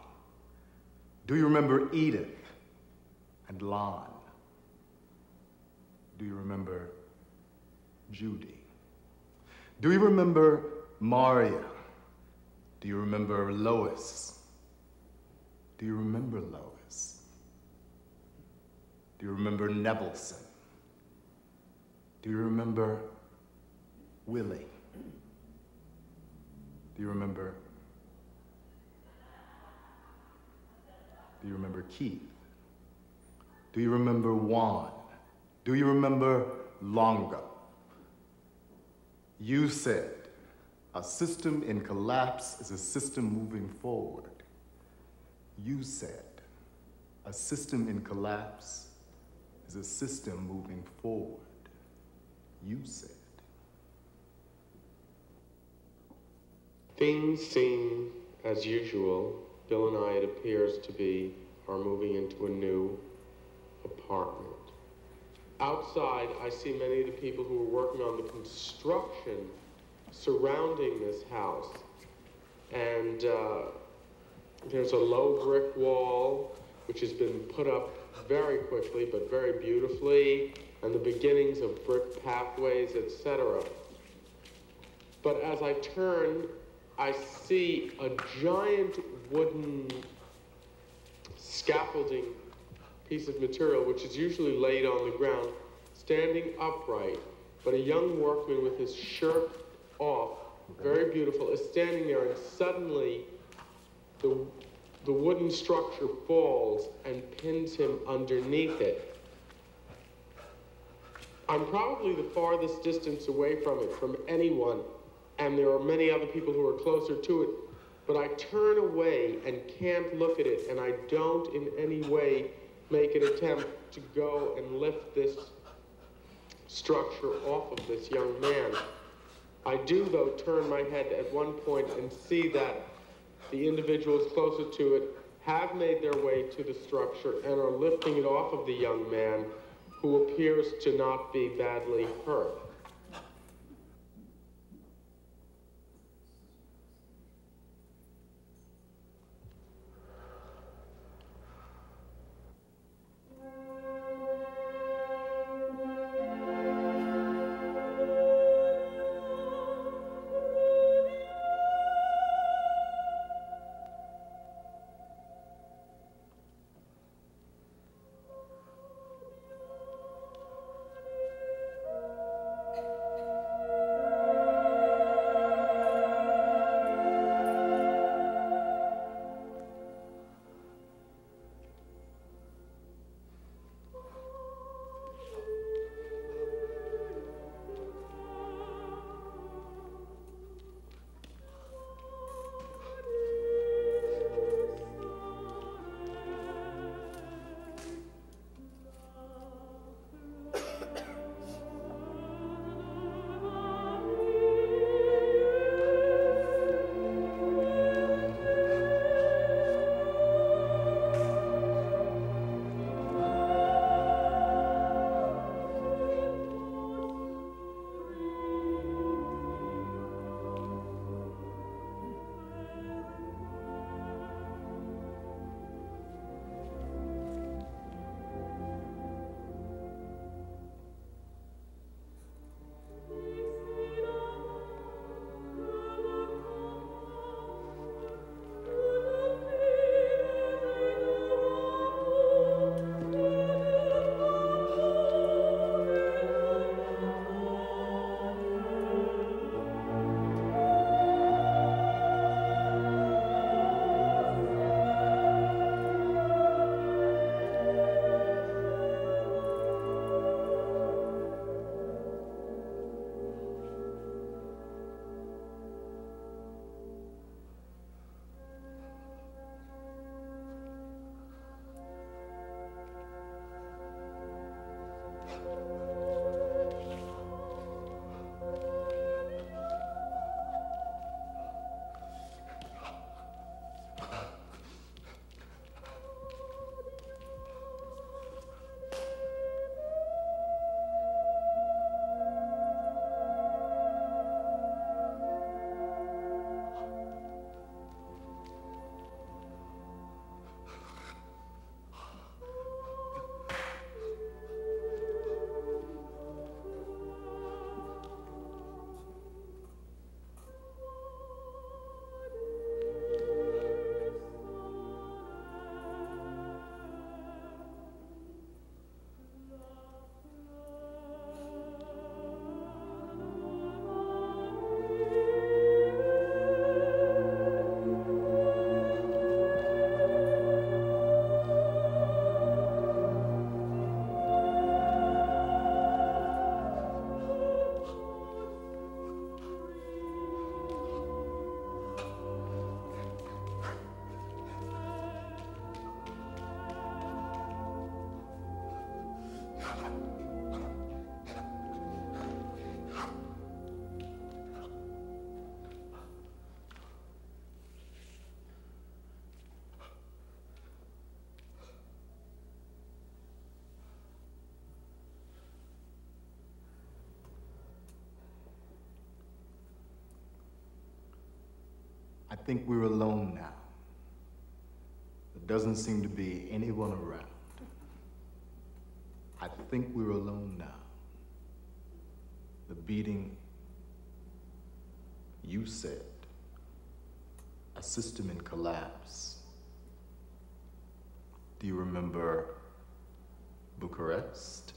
Do you remember Edith and Lon? Do you remember Judy? Do you remember Maria? Do you remember Lois? Do you remember Lois? Do you remember Nevelson? Do you remember Willie? Do you remember? Do you remember Keith? Do you remember Juan? Do you remember Longo? You said a system in collapse is a system moving forward. You said a system in collapse is a system moving forward. You said. Things seem as usual. Bill and I, it appears to be, are moving into a new apartment. Outside, I see many of the people who are working on the construction surrounding this house. And there's a low brick wall, which has been put up very quickly, but very beautifully, and the beginnings of brick pathways, etc. But as I turn, I see a giant wooden scaffolding piece of material, which is usually laid on the ground, standing upright, but a young workman with his shirt off, very beautiful, is standing there, and suddenly the wooden structure falls and pins him underneath it. I'm probably the farthest distance away from it from anyone, and there are many other people who are closer to it, but I turn away and can't look at it, and I don't in any way make an attempt to go and lift this structure off of this young man. I do, though, turn my head at one point and see that the individuals closer to it have made their way to the structure and are lifting it off of the young man, who appears to not be badly hurt. think we're alone now. There doesn't seem to be anyone around. I think we're alone now. The beating, you said, a system in collapse. Do you remember Bucharest?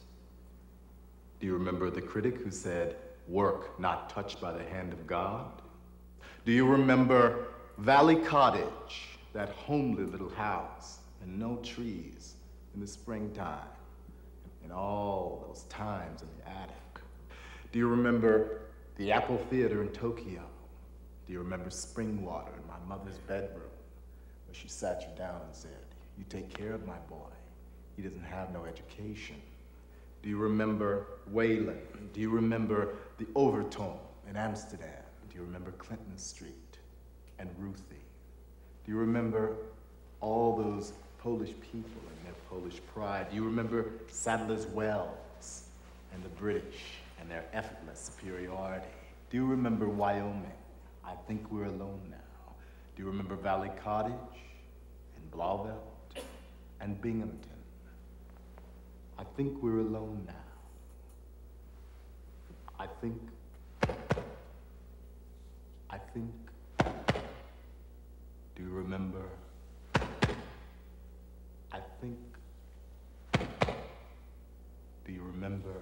Do you remember the critic who said, work not touched by the hand of God? Do you remember Valley Cottage, that homely little house and no trees in the springtime, and all those times in the attic? Do you remember the Apple Theater in Tokyo? Do you remember spring water in my mother's bedroom, where she sat you down and said, you take care of my boy. He doesn't have no education. Do you remember Wayland? Do you remember the Overtoom in Amsterdam? Do you remember Clinton Street and Ruthie? Do you remember all those Polish people and their Polish pride? Do you remember Sadler's Wells and the British and their effortless superiority? Do you remember Wyoming? I think we're alone now. Do you remember Valley Cottage and Blauvelt and Binghamton? I think we're alone now. I think, do you remember? I think, do you remember?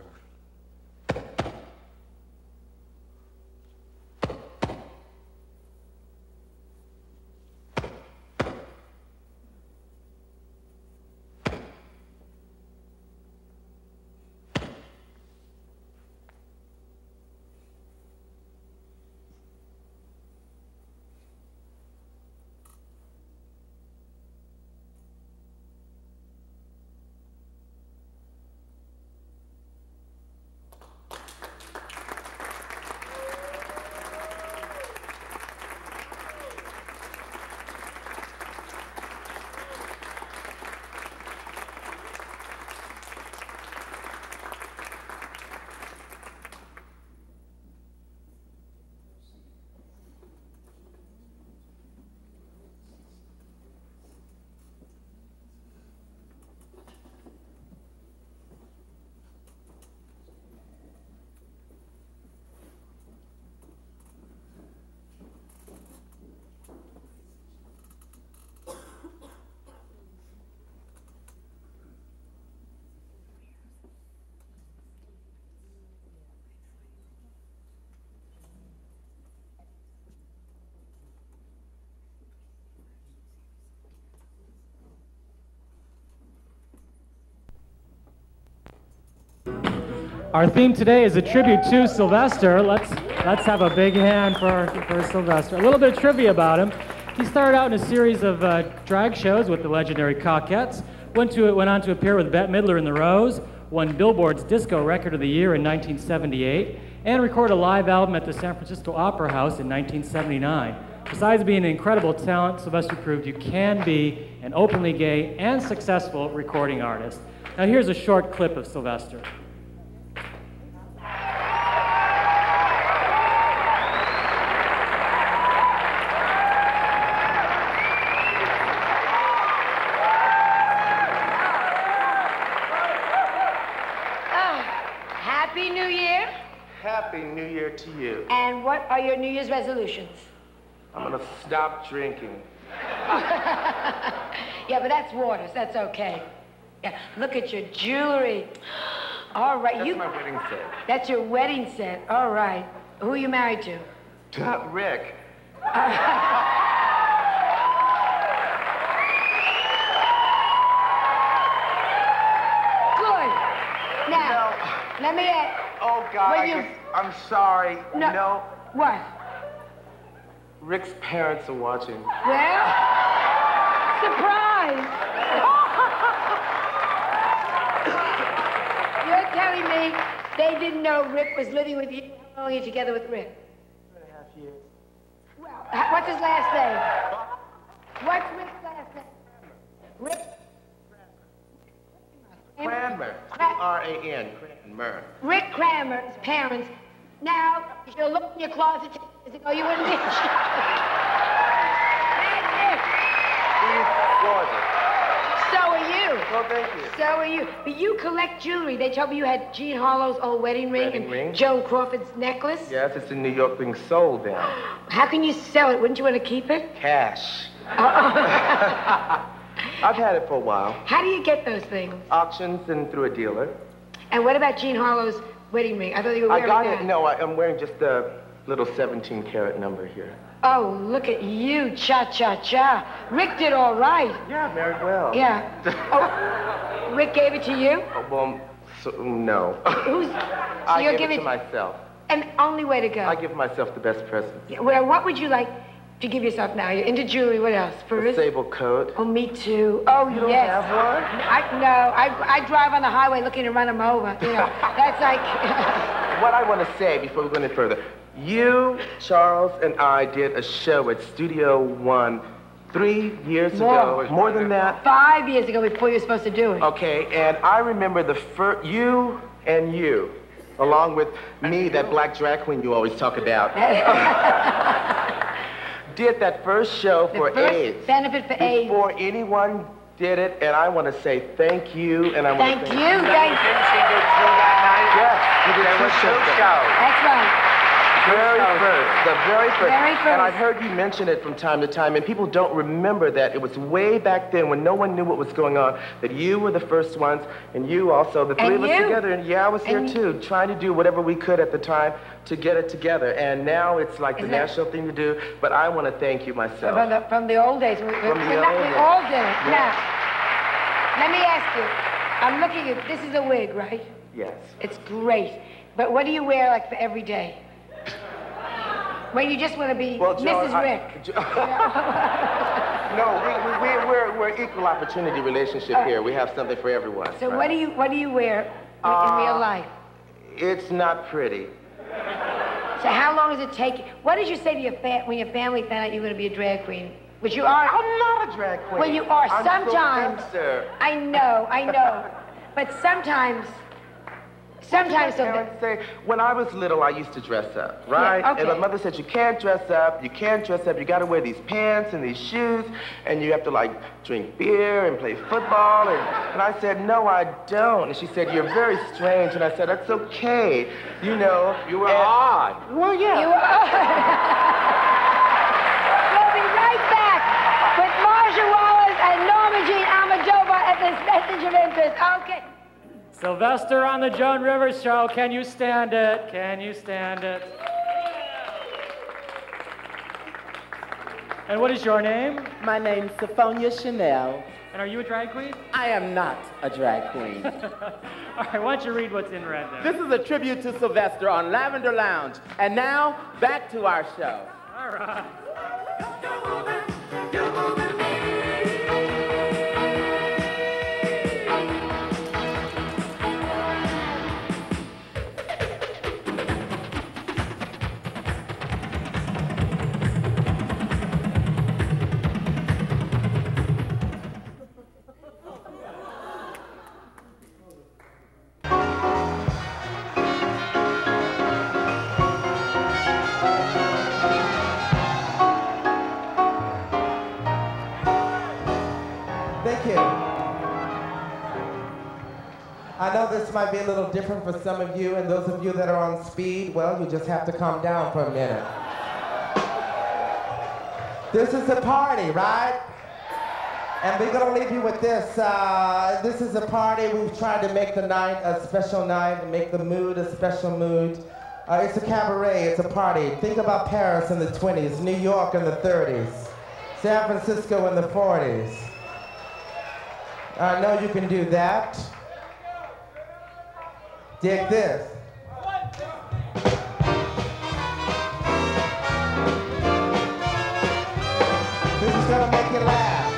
Our theme today is a tribute to Sylvester. Let's have a big hand for Sylvester. A little bit of trivia about him. He started out in a series of drag shows with the legendary Cockettes, went on to appear with Bette Midler in The Rose, won Billboard's Disco Record of the Year in 1978, and recorded a live album at the San Francisco Opera House in 1979. Besides being an incredible talent, Sylvester proved you can be an openly gay and successful recording artist. Now here's a short clip of Sylvester. Happy New Year to you. And what are your New Year's resolutions? I'm gonna stop drinking. Yeah, but that's water, so that's okay. Yeah, look at your jewelry. All right, That's my wedding set. That's your wedding set. All right. Who are you married to? Rick. Good. Now, let me ask. Oh, God, I'm sorry. No. What? Rick's parents are watching. Well, surprise. You're telling me they didn't know Rick was living with you? How long are you together with Rick? 2.5 years. Well, what's his last name? What's Rick's last name? Rick? Cranmer. C-R-A-N. Cranmer. Rick Cranmer's parents. Now, if you'll look in your closet 10 years ago, you wouldn't be. gorgeous. So are you. Well, thank you. So are you. But you collect jewelry. They told me you had Jean Harlow's old wedding ring Wedding and ring. Joan Crawford's necklace. Yes, it's in New York being sold now. How can you sell it? Wouldn't you want to keep it? Cash. I've had it for a while. How do you get those things? Auctions and through a dealer. And what about Jean Harlow's wedding ring? I thought you were I wearing got that. it. No, I'm wearing just the little 17-carat number here. Oh, look at you, cha-cha-cha. Rick did all right. Yeah, very well. Yeah. Oh, Rick gave it to you? Oh, well, no. Who's? So I you're give giving it to myself. And only way to go. I give myself the best present. Yeah, well, what would you like to give yourself now? You're into jewelry. What else? A sable coat. Oh, me too. Oh, You don't yes. have one? I drive on the highway looking to run them over. You know, that's like. What I want to say before we go any further, you, Charles, and I did a show at Studio One 3 years ago. More than that. 5 years ago before you were supposed to do it. Okay, and I remember the first, you, along with me, that black drag queen you always talk about, did that first show for AIDS. Benefit for AIDS. Before anyone did it, and I want to say thank you, and I want to Thank you. Thank you. She did two that night? Yes, we did two shows. That's right. The very first. Very first. And I've heard you mention it from time to time, and people don't remember that it was way back then when no one knew what was going on, that you were the first ones, and you also, the three of us together, and I was here too, trying to do whatever we could at the time to get it together. And now it's like the national thing to do, but I want to thank you myself. From the old days. We all did it. Now, let me ask you. I'm looking at, this is a wig, right? Yes. It's great. But what do you wear like for every day? When you just want to be Mrs. Rick. No, we're equal opportunity relationship here. We have something for everyone. So what do you wear in real life? It's not pretty. So how long does it take? What did you say to when your family found out you were going to be a drag queen? Which you are. I'm not a drag queen. Well, you are. I'm Sometimes. Sylvester. I know. But sometimes. Say, when I was little, I used to dress up, right? Yeah, okay. And my mother said, you can't dress up, you gotta wear these pants and these shoes, and you have to like drink beer and play football, and I said, no, I don't. And she said, you're very strange, and I said, that's okay, you know. You were odd. Well, yeah. You were odd. We'll be right back with Marcia Wallace and Norma Jean Almodovar at this message of interest. Okay. Sylvester on the Joan Rivers Show. Can you stand it? Can you stand it? And what is your name? My name's Sophonia Chanel. And are you a drag queen? I am not a drag queen. All right, why don't you read what's in red there? This is a tribute to Sylvester on Lavender Lounge. And now, back to our show. All right. I know this might be a little different for some of you, and those of you that are on speed, well, you just have to calm down for a minute. This is a party, right? And we're gonna leave you with this. This is a party. We've tried to make the night a special night, make the mood a special mood. It's a cabaret, it's a party. Think about Paris in the 20s, New York in the 30s, San Francisco in the 40s. I know you can do that. Dig this. This is gonna make you laugh.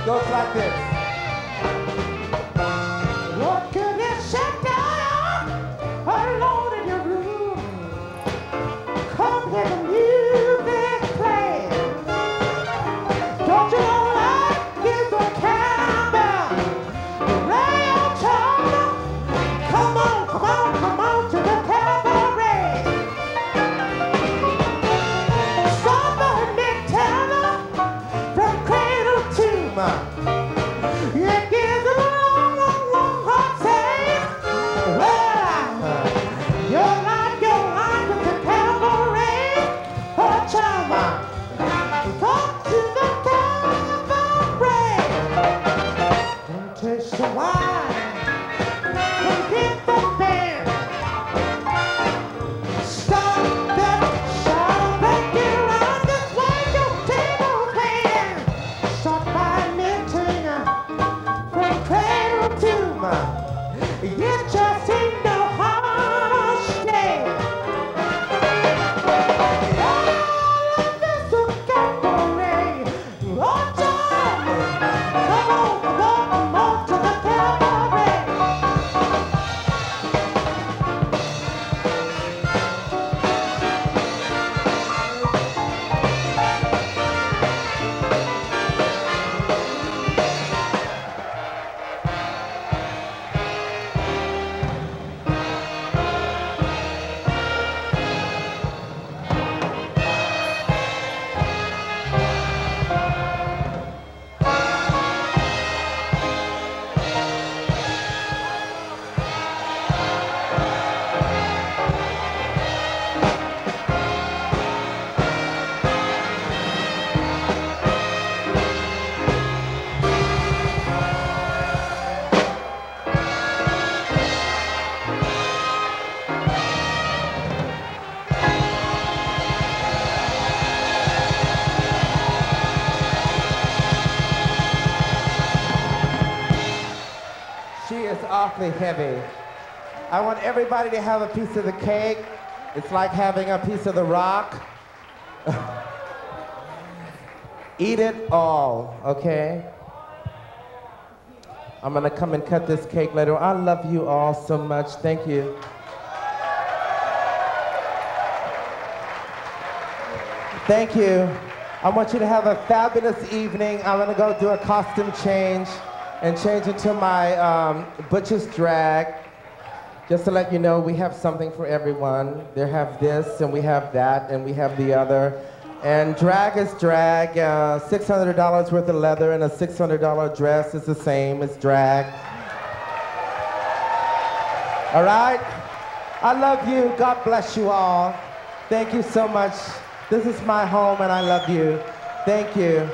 Goes like this. What could it shut down alone in your room? Come hear the music play. Don't you know life is a countdown? Radio trouble. Come on to the cabaret. Somebody may tell her from cradle awfully heavy. I want everybody to have a piece of the cake. It's like having a piece of the rock. Eat it all, okay? I'm gonna come and cut this cake later. I love you all so much. Thank you. Thank you. I want you to have a fabulous evening. I'm gonna go do a costume change and change into my butcher's drag. Just to let you know, we have something for everyone. They have this, and we have that, and we have the other. And drag is drag. $600 worth of leather and a $600 dress is the same as drag. All right? I love you. God bless you all. Thank you so much. This is my home, and I love you. Thank you.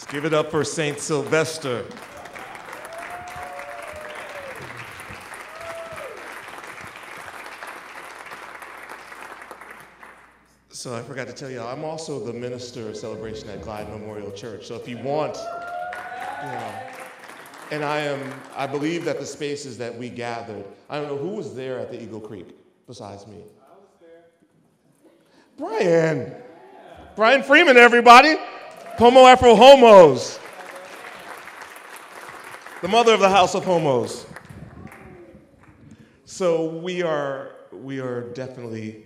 Give it up for Saint Sylvester. So I forgot to tell you, I'm also the minister of celebration at Glide Memorial Church. So if you want, and I believe that the spaces that we gathered, I don't know who was there at the Eagle Creek besides me. I was there. Brian Freeman, everybody. Pomo Afro Homos. The mother of the House of Homos. So we are definitely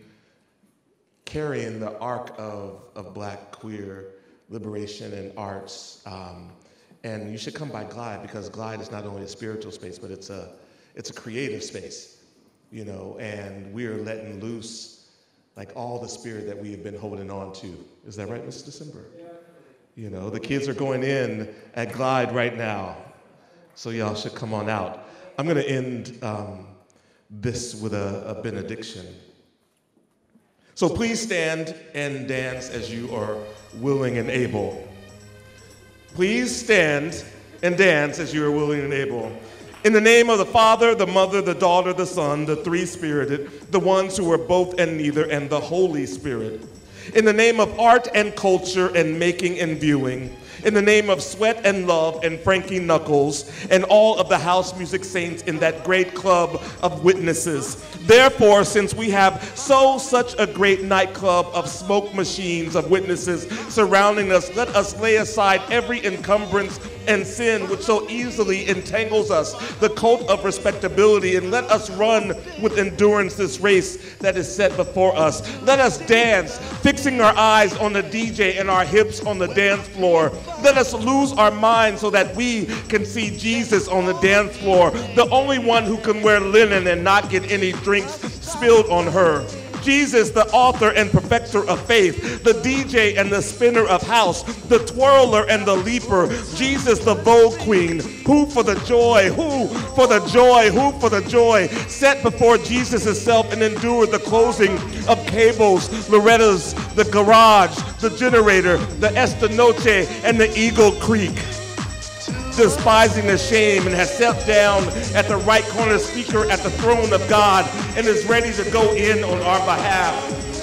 carrying the arc of Black queer liberation and arts. And you should come by Glide, because Glide is not only a spiritual space, but it's a creative space, and we are letting loose like all the spirit that we have been holding on to. Is that right, Mr. December? The kids are going in at Glide right now, so y'all should come on out. I'm gonna end this with a benediction. So please stand and dance as you are willing and able. Please stand and dance as you are willing and able. In the name of the Father, the Mother, the Daughter, the Son, the three-spirited, the ones who are both and neither, and the Holy Spirit. In the name of art and culture and making and viewing. In the name of Sweat and Love and Frankie Knuckles and all of the house music saints in that great club of witnesses. Therefore, since we have such a great nightclub of smoke machines of witnesses surrounding us, let us lay aside every encumbrance and sin which so easily entangles us, the coat of respectability, and let us run with endurance this race that is set before us. Let us dance, fixing our eyes on the DJ and our hips on the dance floor. Let us lose our minds so that we can see Jesus on the dance floor, the only one who can wear linen and not get any drinks spilled on her. Jesus, the author and perfecter of faith, the DJ and the spinner of house, the twirler and the leaper, Jesus, the Vogue queen, who for the joy, set before Jesus himself and endured the closing of cables, Loretta's, the garage, the generator, the Esta Noche, and the Eagle Creek. Despising the shame, and has sat down at the right corner speaker at the throne of God and is ready to go in on our behalf.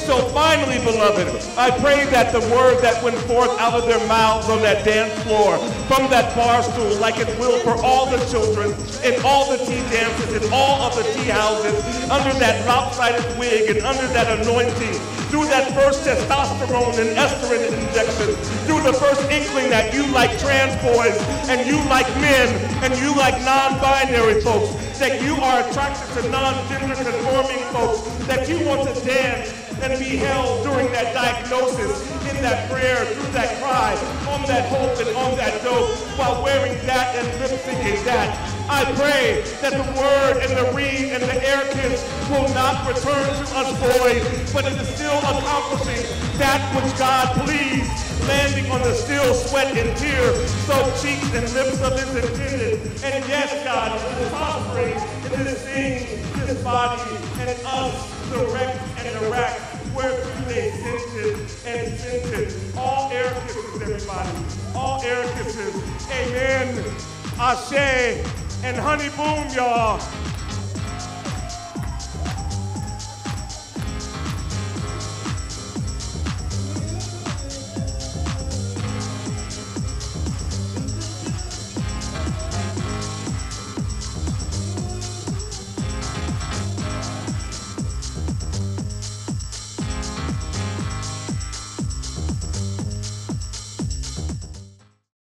So finally, beloved, I pray that the word that went forth out of their mouths on that dance floor, from that bar stool, like it will for all the children, in all the tea dances, in all of the tea houses, under that lopsided wig and under that anointing, through that first testosterone and estrogen injection, through the first inkling that you like trans boys, and you like men, and you like non-binary folks, that you are attracted to non-gender conforming folks, that you want to dance and be held during that diagnosis, in that prayer, through that cry, on that hope and on that dope, while wearing that and lip-syncing that. I pray that the word and the reed and the air kiss will not return to us void, but it is still accomplishing that which God pleased, landing on the still sweat and tear, soaked cheeks and lips of his intended. And yes, God, it is prospering, it is seeing this body and us direct and direct, wherethrough they scented and scented. All air kisses, everybody. All air kisses. Amen. Ashe. And honey boom, y'all.